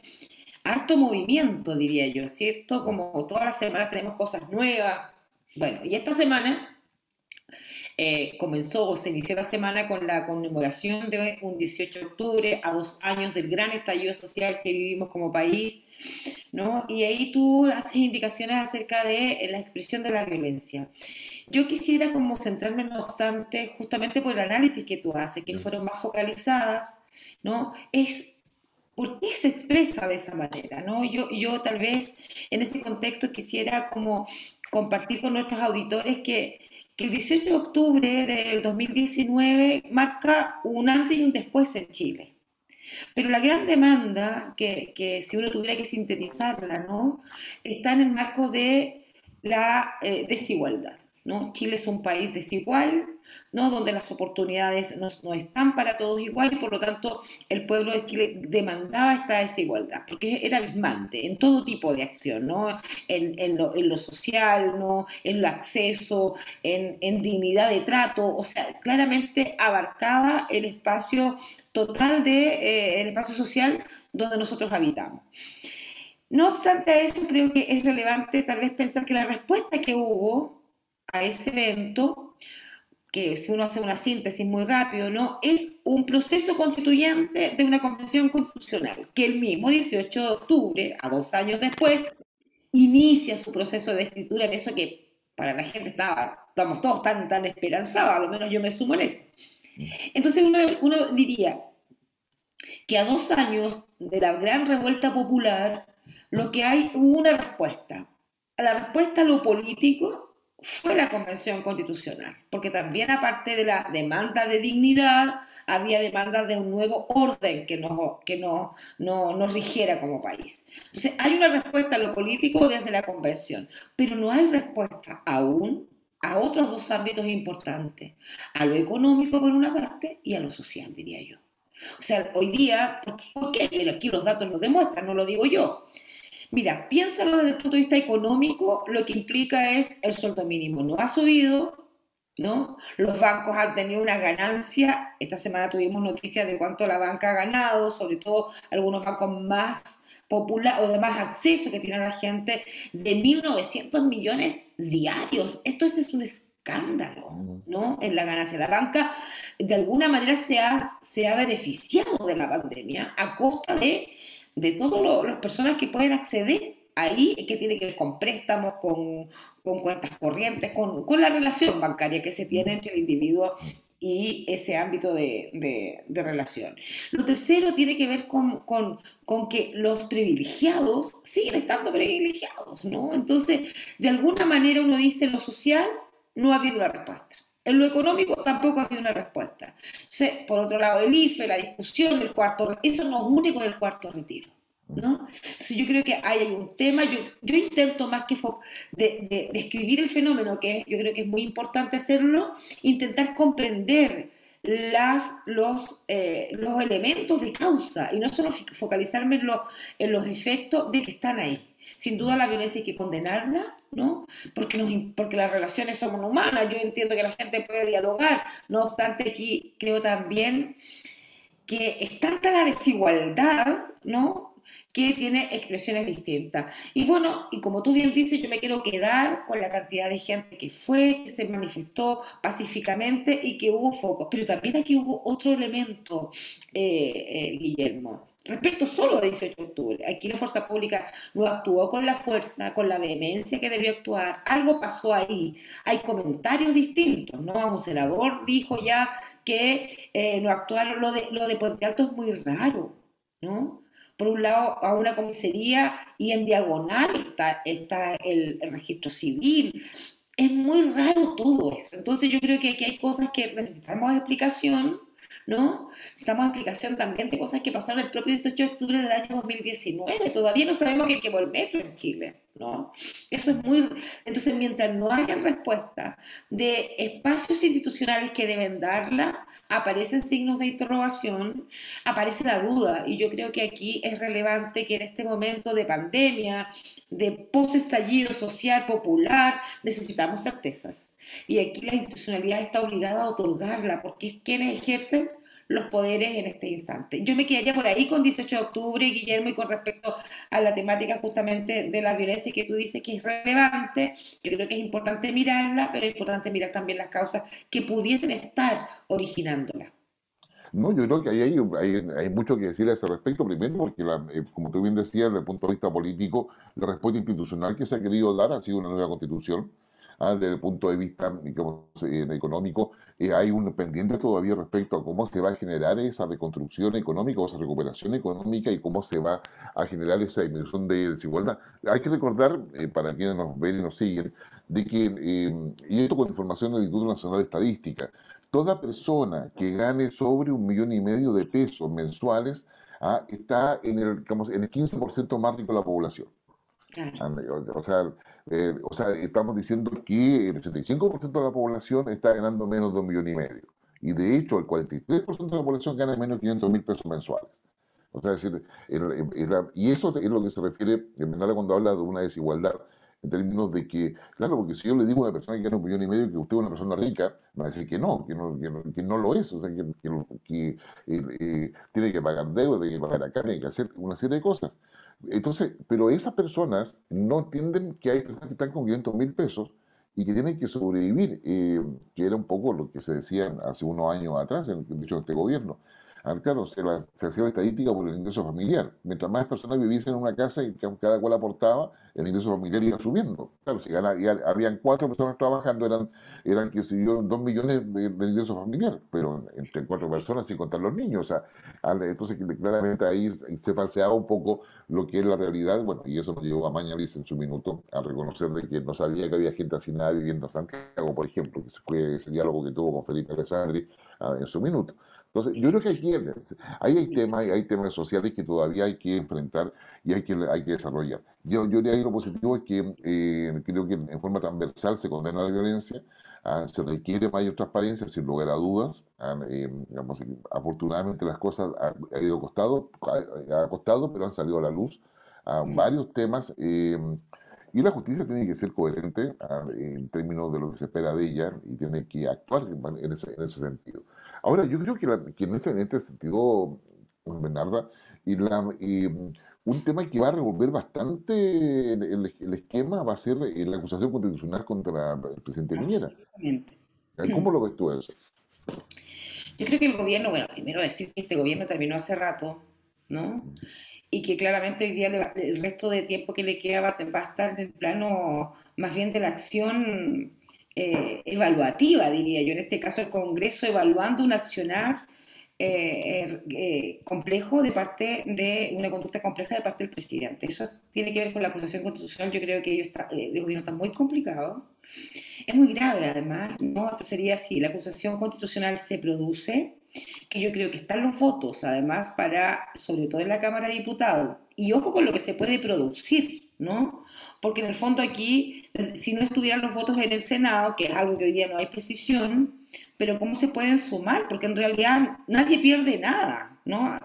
harto movimiento, diría yo, ¿cierto? Como todas las semanas tenemos cosas nuevas. Bueno, y esta semana comenzó o se inició la semana con la conmemoración de un 18 de octubre, a 2 años del gran estallido social que vivimos como país, ¿no? Y ahí tú haces indicaciones acerca de la expresión de la violencia. Yo quisiera como centrarme, no obstante, justamente por el análisis que tú haces, que fueron más focalizadas, ¿no? Es ¿por qué se expresa de esa manera? ¿No? Yo tal vez en ese contexto quisiera como compartir con nuestros auditores que el 18 de octubre del 2019 marca un antes y un después en Chile. Pero la gran demanda, que si uno tuviera que sintetizarla, ¿no? Está en el marco de la desigualdad, ¿no? Chile es un país desigual, ¿no? Donde las oportunidades no están para todos igual y por lo tanto el pueblo de Chile demandaba esta desigualdad, porque era abismante en todo tipo de acción, ¿no? En lo social, ¿no? En el acceso, en dignidad de trato, o sea, claramente abarcaba el espacio total de, el espacio social donde nosotros habitamos. No obstante a eso, creo que es relevante tal vez pensar que la respuesta que hubo a ese evento, que si uno hace una síntesis muy rápido, ¿no? Es un proceso constituyente de una convención constitucional, que el mismo 18 de octubre, a 2 años después, inicia su proceso de escritura en eso que para la gente estamos todos tan esperanzados, a lo menos yo me sumo en eso. Entonces uno diría que a 2 años de la gran revuelta popular, lo que hay hubo una respuesta. La respuesta a lo político fue la Convención Constitucional, porque también aparte de la demanda de dignidad, había demandas de un nuevo orden que nos rigiera como país. Entonces, hay una respuesta a lo político desde la Convención, pero no hay respuesta aún a otros dos ámbitos importantes, a lo económico por una parte y a lo social, diría yo. O sea, hoy día, porque aquí los datos lo demuestran, no lo digo yo. Mira, piénsalo desde el punto de vista económico, lo que implica es el sueldo mínimo no ha subido, ¿no? Los bancos han tenido una ganancia. Esta semana tuvimos noticias de cuánto la banca ha ganado, sobre todo algunos bancos más popular o de más acceso que tiene la gente, de 1.900 millones diarios. Esto es un escándalo, ¿no? En la ganancia. La banca de alguna manera se ha beneficiado de la pandemia a costa de todas las personas que pueden acceder ahí, que tiene que ver con préstamos, con cuentas corrientes, con la relación bancaria que se tiene entre el individuo y ese ámbito de relación. Lo tercero tiene que ver con que los privilegiados siguen estando privilegiados, ¿no? Entonces, de alguna manera uno dice en lo social no ha habido una respuesta. En lo económico tampoco ha habido una respuesta. Entonces, por otro lado, el IFE, la discusión, el cuarto, eso nos une con el cuarto retiro, ¿no? Entonces yo creo que ahí hay un tema, yo intento más que de describir el fenómeno, que yo creo que es muy importante hacerlo, intentar comprender los elementos de causa y no solo focalizarme en los efectos de que están ahí. Sin duda la violencia hay que condenarla, ¿no? Porque las relaciones son humanas, yo entiendo que la gente puede dialogar, no obstante aquí creo también que es tanta la desigualdad, ¿no? Que tiene expresiones distintas. Y bueno, y como tú bien dices, yo me quiero quedar con la cantidad de gente que fue, que se manifestó pacíficamente y que hubo focos. Pero también aquí hubo otro elemento, Guillermo. Respecto solo de 18 de octubre, aquí la fuerza pública no actuó con la fuerza, con la vehemencia que debió actuar, algo pasó ahí, hay comentarios distintos, ¿no? Un senador dijo ya que no actuaron, lo de Puente Alto es muy raro, ¿no? Por un lado a una comisaría y en diagonal está el registro civil. Es muy raro todo eso. Entonces yo creo que aquí hay cosas que necesitamos explicación, ¿no? Necesitamos explicación también de cosas que pasaron el propio 18 de octubre del año 2019. Todavía no sabemos que quemó el metro en Chile, ¿no? Eso es muy... Entonces, mientras no haya respuesta de espacios institucionales que deben darla, aparecen signos de interrogación, aparece la duda. Y yo creo que aquí es relevante que en este momento de pandemia, de post-estallido social popular, necesitamos certezas. Y aquí la institucionalidad está obligada a otorgarla, porque es quienes ejercen los poderes en este instante. Yo me quedaría por ahí con 18 de octubre, Guillermo, y con respecto a la temática justamente de la violencia que tú dices que es relevante, yo creo que es importante mirarla, pero es importante mirar también las causas que pudiesen estar originándola. No, yo creo que ahí hay mucho que decir a ese respecto, primero porque, como tú bien decías, desde el punto de vista político, la respuesta institucional que se ha querido dar ha sido una nueva constitución, desde el punto de vista digamos, económico, hay un pendiente todavía respecto a cómo se va a generar esa reconstrucción económica o esa recuperación económica y cómo se va a generar esa disminución de desigualdad. Hay que recordar, para quienes nos ven y nos siguen, de que, y esto con información del Instituto Nacional de Estadística, toda persona que gane sobre 1,5 millones de pesos mensuales está en el, digamos, en el 15% más rico de la población. Claro. O sea, estamos diciendo que el 85% de la población está ganando menos de 1,5 millones. Y de hecho, el 43% de la población gana menos de 500.000 pesos mensuales. O sea, es decir, y eso es lo que se refiere, cuando habla de una desigualdad, en términos de que, claro, porque si yo le digo a una persona que gana 1,5 millones que usted es una persona rica, me va a decir que no lo es, o sea, tiene que pagar deuda, tiene que pagar acá, tiene que hacer una serie de cosas. Entonces, pero esas personas no entienden que hay personas que están con 500.000 pesos y que tienen que sobrevivir, que era un poco lo que se decía hace unos años atrás, de hecho, en este gobierno. Claro, se hacía la estadística por el ingreso familiar. Mientras más personas viviesen en una casa y que cada cual aportaba, el ingreso familiar iba subiendo. Claro, si habían 4 personas trabajando, eran qué sé yo, 2 millones de ingreso familiar, pero entre 4 personas sin contar los niños. O sea, entonces claramente ahí se falseaba un poco lo que es la realidad. Bueno, y eso nos llevó a Mañalich en su minuto a reconocer de que no sabía que había gente hacinada viviendo en Santiago, por ejemplo, que fue ese diálogo que tuvo con Felipe Alessandri en su minuto. Entonces, yo creo que aquí hay temas sociales que todavía hay que enfrentar y hay que desarrollar. Yo de ahí lo positivo es que creo que en forma transversal se condena la violencia, se requiere mayor transparencia, sin lugar a dudas. Digamos, afortunadamente las cosas ha ido ha costado, pero han salido a la luz varios temas. Y la justicia tiene que ser coherente en términos de lo que se espera de ella y tiene que actuar en ese sentido. Ahora, yo creo que en este sentido, Bernarda, un tema que va a revolver bastante el esquema va a ser la acusación constitucional contra el presidente Piñera. Absolutamente. ¿Cómo lo ves tú eso? Yo creo que el gobierno, bueno, primero decir que este gobierno terminó hace rato, ¿no? Y que claramente hoy día el resto de tiempo que le queda va a estar en el plano más bien de la acción evaluativa, diría yo. En este caso, el Congreso evaluando un accionar complejo de parte de una conducta compleja de parte del presidente. Eso tiene que ver con la acusación constitucional. Yo creo que el gobierno está muy complicado. Es muy grave, además, ¿no? Esto sería así: la acusación constitucional se produce, que yo creo que están los votos, además, sobre todo en la Cámara de Diputados. Y ojo con lo que se puede producir, ¿no? Porque en el fondo aquí, si no estuvieran los votos en el Senado, que es algo que hoy día no hay precisión, pero ¿cómo se pueden sumar? Porque en realidad nadie pierde nada, ¿no?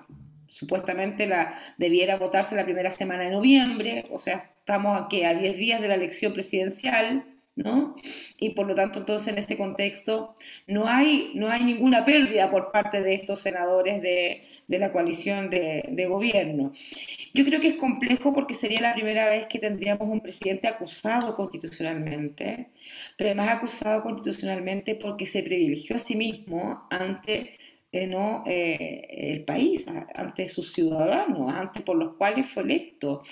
Supuestamente debiera votarse la primera semana de noviembre, o sea, estamos aquí a 10 días de la elección presidencial, ¿no? Y por lo tanto, entonces, en este contexto, no hay ninguna pérdida por parte de estos senadores de la coalición de gobierno. Yo creo que es complejo porque sería la primera vez que tendríamos un presidente acusado constitucionalmente, pero además acusado constitucionalmente porque se privilegió a sí mismo ante no, el país, ante sus ciudadanos, ante por los cuales fue electo.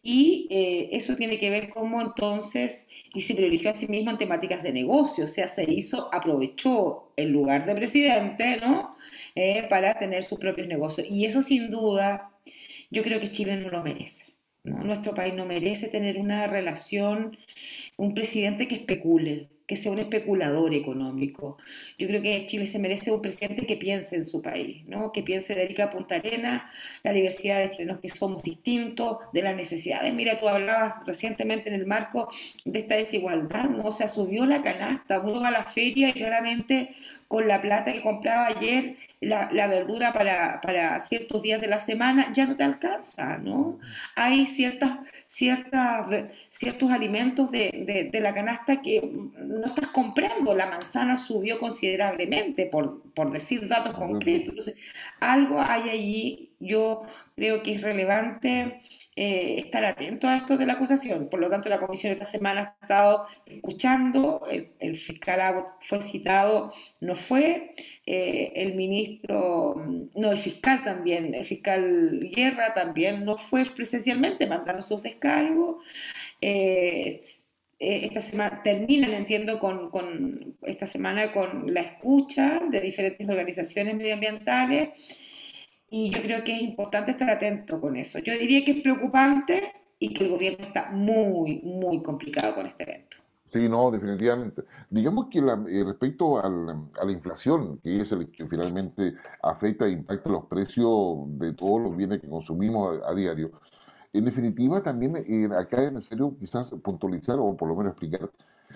Y eso tiene que ver cómo entonces, y se privilegió a sí mismo en temáticas de negocio, o sea, aprovechó el lugar de presidente, ¿no? Para tener sus propios negocios. Y eso sin duda, yo creo que Chile no lo merece, ¿no? Nuestro país no merece tener una relación, un presidente que especule, que sea un especulador económico. Yo creo que Chile se merece un presidente que piense en su país, ¿no? Que piense de Arica a Punta Arenas, la diversidad de chilenos que somos distintos, de las necesidades. Mira, tú hablabas recientemente en el marco de esta desigualdad, ¿no? O sea, subió la canasta, uno va a la feria y claramente con la plata que compraba ayer, la verdura para ciertos días de la semana ya no te alcanza, ¿no? Hay ciertos alimentos de la canasta que no estás comprando. La manzana subió considerablemente, por decir datos concretos. Entonces, algo hay allí. Yo creo que es relevante estar atento a esto de la acusación. Por lo tanto, la comisión esta semana ha estado escuchando, el fiscal fue citado, no fue, el ministro, no, el fiscal también, el fiscal Guerra también no fue presencialmente, mandaron sus descargos. Eh, esta semana, terminan, entiendo, con esta semana con la escucha de diferentes organizaciones medioambientales y yo creo que es importante estar atento con eso. Yo diría que es preocupante y que el gobierno está muy, muy complicado con este evento. Sí, no, definitivamente. Digamos que respecto a la inflación, que es el que finalmente afecta e impacta los precios de todos los bienes que consumimos a diario, en definitiva también acá es necesario quizás puntualizar o por lo menos explicar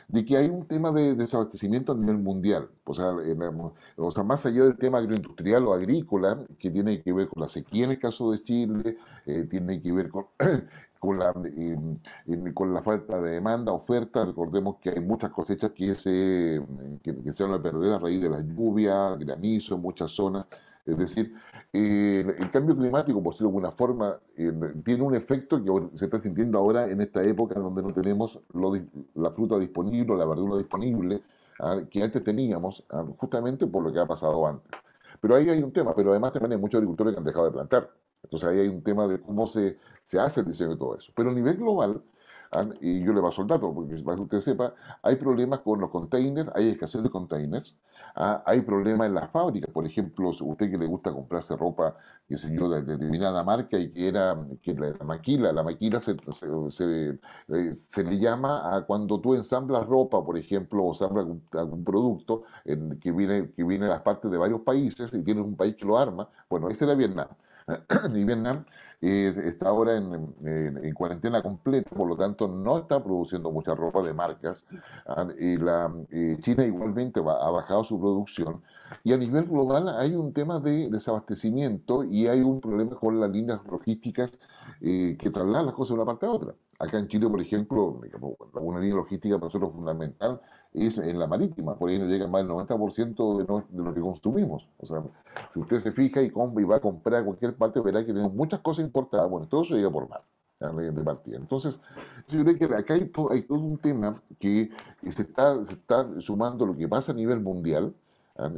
de que hay un tema de desabastecimiento a nivel mundial. O sea, más allá del tema agroindustrial o agrícola, que tiene que ver con la sequía en el caso de Chile, tiene que ver con, con la falta de demanda, oferta. Recordemos que hay muchas cosechas que se van a perder a raíz de las lluvias, granizo en muchas zonas. Es decir, el cambio climático, por decirlo de alguna forma, tiene un efecto que se está sintiendo ahora en esta época donde no tenemos la fruta disponible, la verdura disponible, que antes teníamos, justamente por lo que ha pasado antes. Pero ahí hay un tema, pero además también hay muchos agricultores que han dejado de plantar. Entonces ahí hay un tema de cómo se hace el diseño de todo eso. Pero a nivel global, y yo le paso el dato, porque para que usted sepa, hay problemas con los containers, hay escasez de containers, hay problemas en las fábricas. Por ejemplo, si usted que le gusta comprarse ropa, qué sé yo, de determinada marca y que la maquila se le llama a cuando tú ensamblas ropa, por ejemplo, o ensamblas algún producto que viene de las partes de varios países y tienes un país que lo arma. Bueno, ese era Vietnam. Y Vietnam está ahora en cuarentena completa, por lo tanto no está produciendo mucha ropa de marcas. China igualmente ha bajado su producción. Y a nivel global hay un tema de desabastecimiento y hay un problema con las líneas logísticas que trasladan las cosas de una parte a otra. Acá en Chile, por ejemplo, digamos, una línea logística para nosotros fundamental es en la marítima, por ahí nos llega más del 90% de lo que consumimos. O sea, si usted se fija y va a comprar a cualquier parte, verá que tenemos muchas cosas importadas. Bueno, todo eso llega por mar, de partida. Entonces, yo creo que acá hay todo un tema que se está sumando lo que pasa a nivel mundial.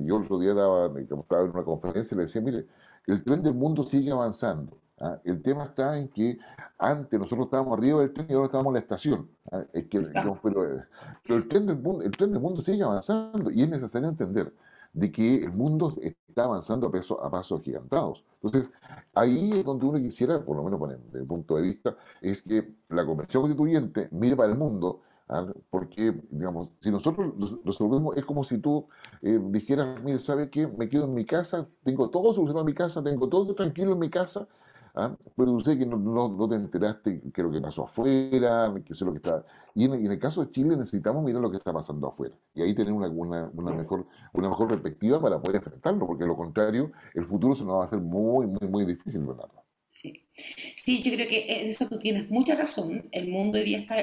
Yo el otro día estaba en una conferencia y le decía, mire, el tren del mundo sigue avanzando. El tema está en que antes nosotros estábamos arriba del tren y ahora estamos en la estación. Es que, Ah, no, pero el tren del mundo sigue avanzando y es necesario entender de que el mundo está avanzando a pasos agigantados. Entonces, ahí es donde uno quisiera, por lo menos desde mi punto de vista, es que la Convención Constituyente mire para el mundo, porque, digamos, si nosotros resolvemos, es como si tú dijeras, mire, ¿sabe qué? Me quedo en mi casa, tengo todo solucionado en mi casa, tengo todo tranquilo en mi casa, pero sé que no te enteraste qué es lo que pasó afuera, qué es lo que está. Y en el caso de Chile necesitamos mirar lo que está pasando afuera. Y ahí tener una mejor perspectiva para poder enfrentarlo, porque de lo contrario, el futuro se nos va a hacer muy, muy, muy difícil, Bernardo. sí. Sí, yo creo que en eso tú tienes mucha razón. El mundo hoy día está,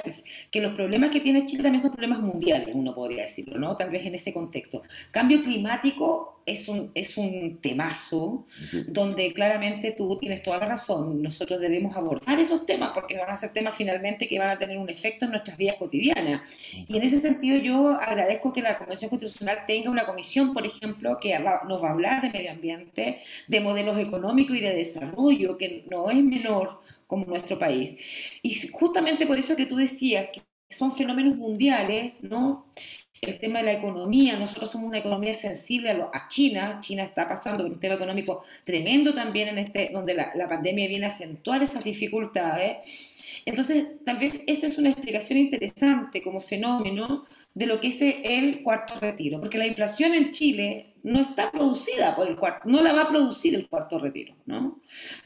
que los problemas que tiene Chile también son problemas mundiales, uno podría decirlo, ¿no? Tal vez en ese contexto. Cambio climático es un temazo Sí. donde claramente tú tienes toda la razón. Nosotros debemos abordar esos temas porque van a ser temas finalmente que van a tener un efecto en nuestras vidas cotidianas. Y en ese sentido yo agradezco que la Convención Constitucional tenga una comisión, por ejemplo, que nos va a hablar de medio ambiente, de modelos económicos y de desarrollo, que no es menor como nuestro país. Y justamente por eso que tú decías que son fenómenos mundiales, ¿no? El tema de la economía, nosotros somos una economía sensible a China, China está pasando por un tema económico tremendo también donde la pandemia viene a acentuar esas dificultades. Entonces, tal vez esa es una explicación interesante como fenómeno de lo que es el cuarto retiro, porque la inflación en Chile no está producida por el cuarto, no la va a producir el cuarto retiro, ¿no?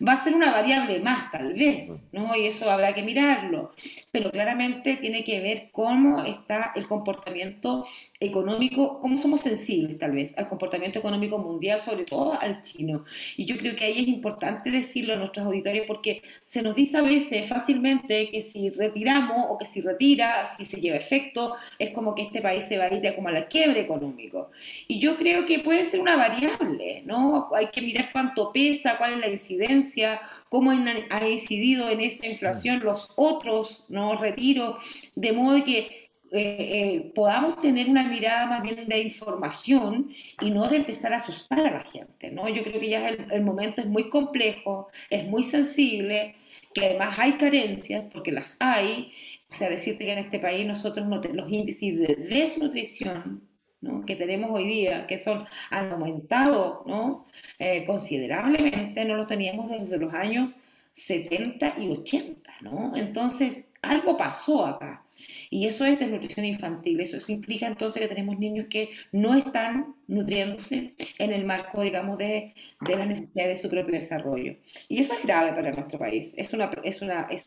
Va a ser una variable más, tal vez, ¿no? Y eso habrá que mirarlo, pero claramente tiene que ver cómo está el comportamiento económico, cómo somos sensibles, tal vez, al comportamiento económico mundial, sobre todo al chino. Y yo creo que ahí es importante decirlo a nuestros auditorios porque se nos dice a veces fácilmente que si retiramos o que si retira, si se lleva efecto, es como que este país se va a ir como a la quiebre económico. Y yo creo que puede ser una variable, ¿no? Hay que mirar cuánto pesa, cuál es la incidencia, cómo ha incidido en esa inflación los otros, ¿no? Retiros, de modo que podamos tener una mirada más bien de información y no de empezar a asustar a la gente, ¿no? Yo creo que ya el momento es muy complejo, es muy sensible, que además hay carencias, porque las hay, O sea, decirte que en este país nosotros los índices de desnutrición, ¿no?, que tenemos hoy día, han aumentado, ¿no?, considerablemente, no los teníamos desde los años 70 y 80, ¿no? Entonces, algo pasó acá. Y eso es desnutrición infantil. Eso implica entonces que tenemos niños que no están nutriéndose en el marco, digamos, de las necesidades de su propio desarrollo. Y eso es grave para nuestro país.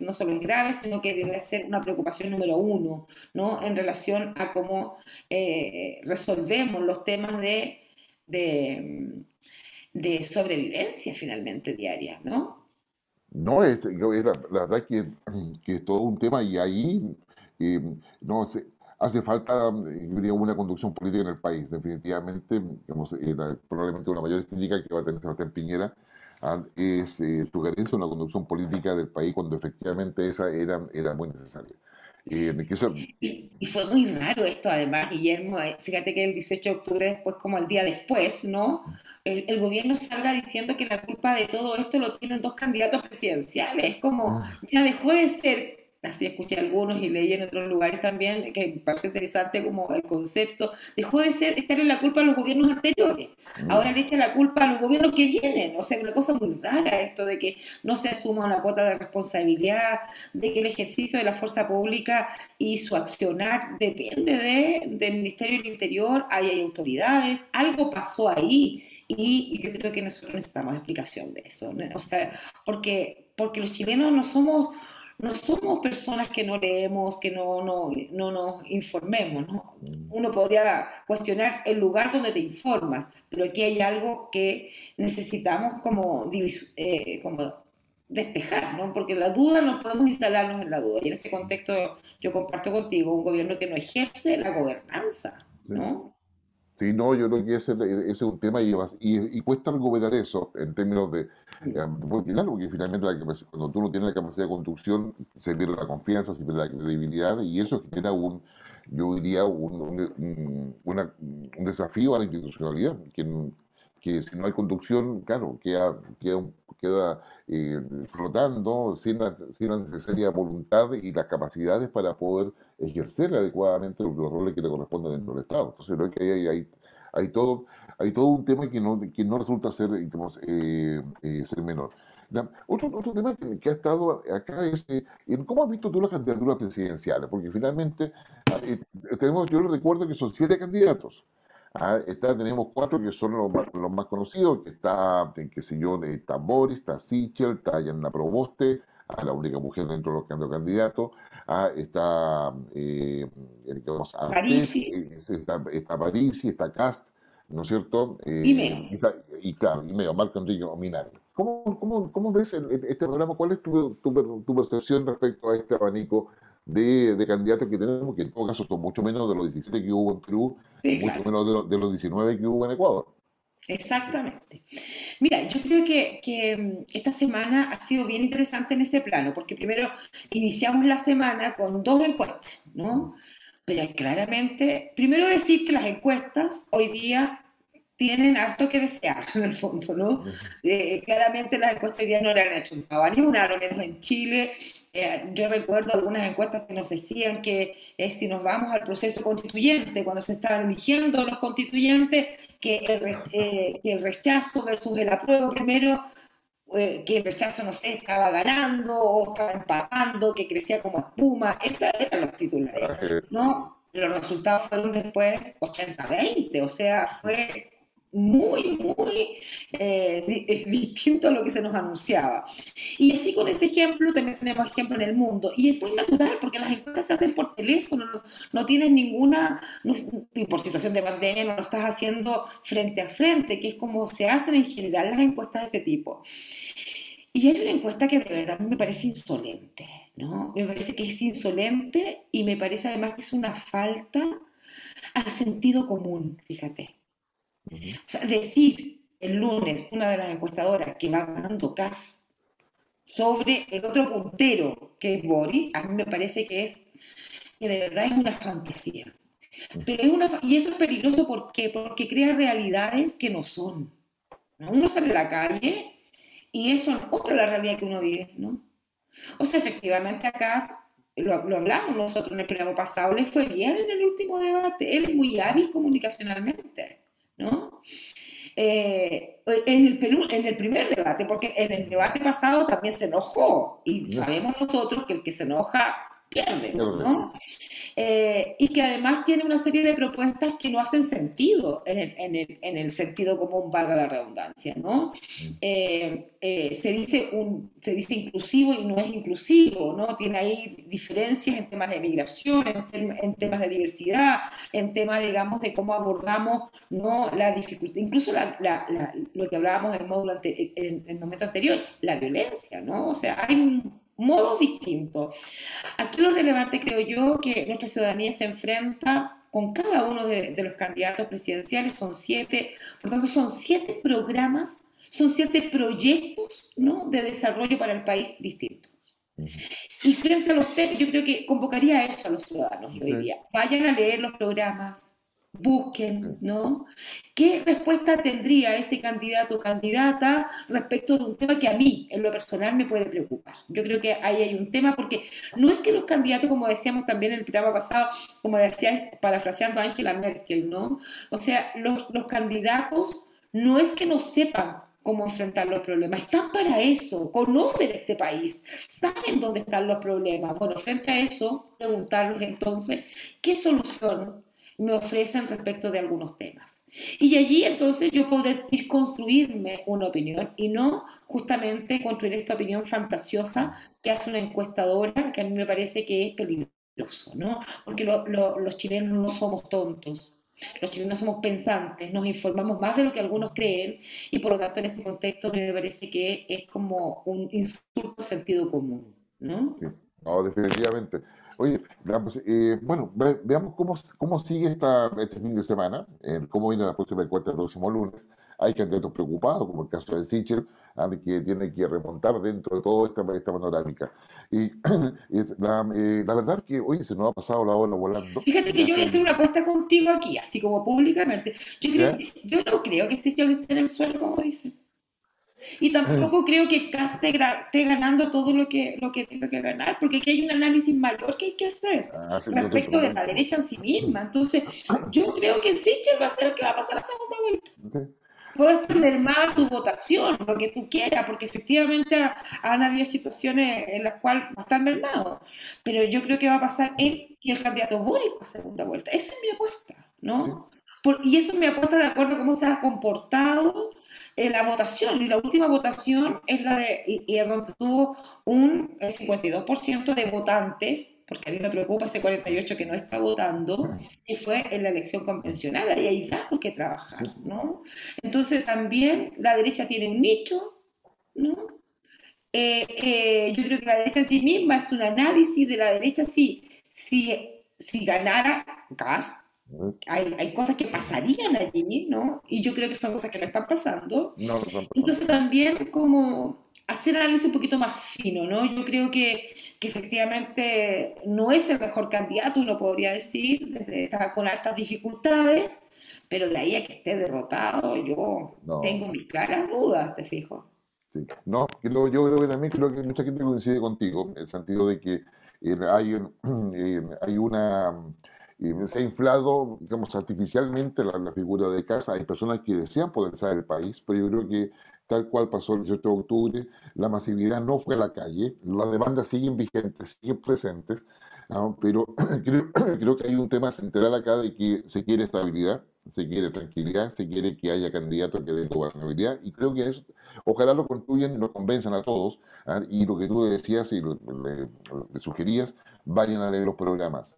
No solo es grave, sino que debe ser una preocupación número uno, ¿no?, en relación a cómo resolvemos los temas de, de sobrevivencia finalmente diaria, ¿no? No, la verdad que es todo un tema y ahí eh, no sé, hace falta, yo diría, una conducción política en el país. Definitivamente, digamos, probablemente una mayor crítica que va a tener Sebastián Piñera es su carencia en la conducción política del país cuando efectivamente esa era muy necesaria. Que Y fue muy raro esto, además, Guillermo. Fíjate que el 18 de octubre, después, como el día después, ¿no?, el gobierno salga diciendo que la culpa de todo esto lo tienen dos candidatos presidenciales. Es como, ya dejó de ser, así escuché algunos y leí en otros lugares también, que me parece interesante como el concepto, dejó de ser echarle la culpa a los gobiernos anteriores. Ahora le echa la culpa a los gobiernos que vienen. O sea, una cosa muy rara esto de que no se asuma una cuota de responsabilidad, de que el ejercicio de la fuerza pública y su accionar depende del Ministerio del Interior. Ahí hay autoridades, algo pasó ahí y yo creo que nosotros necesitamos explicación de eso, ¿no? O sea, porque los chilenos no somos personas que no leemos, que no nos informemos, ¿no? Uno podría cuestionar el lugar donde te informas, pero aquí hay algo que necesitamos como despejar, ¿no? Porque la duda no podemos instalarnos en la duda. Y en ese contexto yo comparto contigo un gobierno que no ejerce la gobernanza, sí. ¿no? Sí, no, yo creo que ese es un tema y cuesta argumentar eso en términos porque claro, porque finalmente cuando tú no tienes la capacidad de construcción, se pierde la confianza, se pierde la credibilidad y eso genera yo diría, un desafío a la institucionalidad, que si no hay conducción, claro, queda flotando sin la necesaria voluntad y las capacidades para poder ejercer adecuadamente los roles que le corresponden dentro del Estado. Entonces creo que ahí hay todo, hay todo un tema que no resulta ser menor. Otro tema que ha estado acá es en cómo has visto tú las candidaturas presidenciales, porque finalmente yo recuerdo que son 7 candidatos. Tenemos 4 que son los más conocidos, que está, qué sé yo, está Boris, está Sichel, está Yanna Proboste, la única mujer dentro de los candidatos. Está Artés, Parisi está Parisi, está Cast, ¿no es cierto? y Meo. Y claro, y medio Marco Enrique Minari. ¿Cómo ves este programa? ¿Cuál es tu percepción respecto a este abanico de candidatos que tenemos, que en todo caso son mucho menos de los 17 que hubo en Perú y Sí, mucho claro. menos de los 19 que hubo en Ecuador? Exactamente. Mira, yo creo que esta semana ha sido bien interesante en ese plano, porque primero iniciamos la semana con dos encuestas, Mm, ¿no? Pero claramente, primero decir que las encuestas hoy día tienen harto que desear, en el fondo, ¿no? mm, Claramente las encuestas hoy día no le han achuntado a ni una, a lo menos en Chile. Yo recuerdo algunas encuestas que nos decían que si nos vamos al proceso constituyente, cuando se estaban eligiendo los constituyentes, que el rechazo versus el apruebo primero, que el rechazo, no sé, estaba ganando o estaba empatando, que crecía como espuma. Esos eran los titulares, eh, ¿no? Los resultados fueron después 80-20, o sea, fue muy, muy distinto a lo que se nos anunciaba. Y así con ese ejemplo, también tenemos ejemplo en el mundo. Y es muy natural, porque las encuestas se hacen por teléfono, no tienes ninguna, y por situación de pandemia no lo estás haciendo frente a frente, que es como se hacen en general las encuestas de este tipo. Y hay una encuesta que de verdad me parece insolente, ¿no? Me parece que es insolente y me parece además que es una falta al sentido común, fíjate. ujú. O sea, decir el lunes una de las encuestadoras que va ganando Kass sobre el otro puntero que es Boris, a mí me parece que de verdad es una fantasía. Pero y eso es peligroso, ¿por qué? Porque crea realidades que no son, ¿no? Uno sale a la calle y eso es otra la realidad que uno vive, ¿no? O sea, efectivamente acá lo hablamos nosotros en el programa pasado, le fue bien en el último debate, él es muy hábil comunicacionalmente, ¿no? En el primer debate, porque en el debate pasado también se enojó, y sabemos nosotros que el que se enoja pierde, ¿no? Y que además tiene una serie de propuestas que no hacen sentido en el sentido común, valga la redundancia, ¿no? Se dice inclusivo y no es inclusivo, ¿no? Tiene ahí diferencias en temas de migración, en temas de diversidad, en temas, digamos, de cómo abordamos, ¿no?, la dificultad, incluso lo que hablábamos en el momento anterior, la violencia, ¿no? O sea, hay un modo distinto. Aquí lo relevante, creo yo, que nuestra ciudadanía se enfrenta con cada uno de los candidatos presidenciales, son 7, por tanto son 7 programas, son 7 proyectos, ¿no?, de desarrollo para el país distintos. Y frente a los temas, yo creo que convocaría a eso a los ciudadanos hoy día. Vayan a leer los programas, busquen, ¿no? ¿Qué respuesta tendría ese candidato o candidata respecto de un tema que a mí, en lo personal, me puede preocupar? Yo creo que ahí hay un tema, porque no es que los candidatos, como decíamos también en el programa pasado, como decía, parafraseando a Angela Merkel, ¿no? O sea, los candidatos no es que no sepan cómo enfrentar los problemas, están para eso, conocen este país, saben dónde están los problemas. Bueno, frente a eso, preguntarles entonces, ¿qué solución me ofrecen respecto de algunos temas? Y allí entonces yo podré ir construirme una opinión y no justamente construir esta opinión fantasiosa que hace una encuestadora, que a mí me parece que es peligroso, ¿no? Porque los chilenos no somos tontos. Los chilenos somos pensantes, nos informamos más de lo que algunos creen, y por lo tanto en ese contexto me parece que es como un insulto al sentido común, ¿no? Sí, no, definitivamente. Oye, veamos, bueno, veamos cómo sigue este fin de semana, cómo viene la próxima encuesta el próximo lunes. Hay candidatos preocupados, como el caso de Sichel, que tiene que remontar dentro de toda esta panorámica. Y la verdad que, oye, se nos ha pasado la hora volando. Fíjate que yo voy a hacer una apuesta contigo aquí, así como públicamente. ¿Ya? Yo no creo que Sichel esté en el suelo, como dicen. Y tampoco creo que Kast esté ganando todo lo que tenga que ganar, porque aquí hay un análisis mayor que hay que hacer Ah, sí, yo estoy respecto de la totalmente. derecha en sí misma. Entonces, yo creo que Sichel va a ser el que va a pasar a la segunda vuelta. Sí, Puede estar mermada su votación, lo que tú quieras, porque efectivamente han habido situaciones en las cuales va a estar mermado. Pero yo creo que va a pasar él y el candidato Boric a segunda vuelta. Esa es mi apuesta, sí. ¿no? Y eso es mi apuesta de acuerdo a cómo se ha comportado la votación. Y la última votación es la de, y es donde tuvo un 52% de votantes, porque a mí me preocupa ese 48% que no está votando, que fue en la elección convencional. Ahí hay datos que Sí. trabajar, ¿no? Entonces también la derecha tiene un nicho, ¿no? Yo creo que la derecha en sí misma es un análisis de la derecha. Si ganara Kast, hay cosas que pasarían allí, ¿no? Y yo creo que son cosas que no están pasando. No, no están pasando. Entonces también como hacer análisis un poquito más fino, ¿no? Yo creo que efectivamente no es el mejor candidato, uno podría decir, está con altas dificultades, pero de ahí a que esté derrotado, yo No. tengo mis claras dudas, te fijo. Sí. No, yo creo que también creo que mucha gente coincide contigo, en el sentido de que hay se ha inflado, digamos, artificialmente la figura de casa. Hay personas que desean polarizar el país, pero yo creo que tal cual pasó el 18 de octubre, la masividad no fue a la calle, las demandas siguen vigentes, siguen presentes, pero creo que hay un tema central acá de que se quiere estabilidad, se quiere tranquilidad, se quiere que haya candidatos que den gobernabilidad, y creo que eso, ojalá lo construyan y lo convenzan a todos, y lo que tú decías y le sugerías, vayan a leer los programas.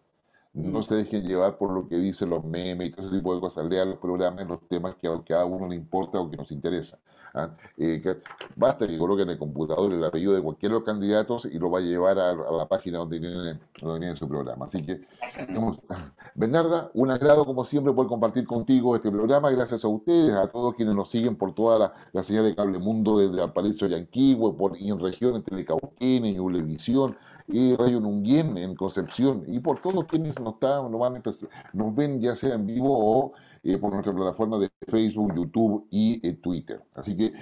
No Mm. se dejen llevar por lo que dicen los memes y todo ese tipo de cosas. Lean los programas, los temas que a cada uno le importa o que nos interesa. ¿Ah? Basta que coloquen en el computador el apellido de cualquiera de los candidatos y lo va a llevar a la página donde tienen su programa. Así que, digamos, Bernarda, un agrado como siempre poder compartir contigo este programa. Gracias a ustedes, a todos quienes nos siguen por toda la señal de Cable Mundo desde Valparaíso y Yanquihue, y en región, en Telecauquén, en Ulevisión, y Radio Nunguien en Concepción, y por todos quienes nos ven ya sea en vivo o por nuestra plataforma de Facebook, YouTube y Twitter. Así que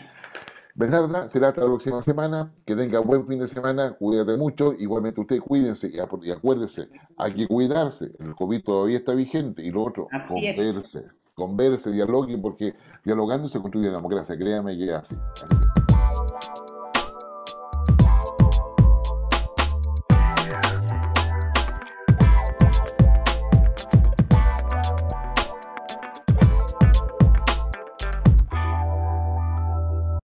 Bernarda, será hasta la próxima semana. Que tenga buen fin de semana. Cuídate mucho. Igualmente usted cuídense y acuérdese, hay que cuidarse. El COVID todavía está vigente. Y lo otro, Así es. converse, dialogue, porque dialogando se construye democracia. Créame que es así.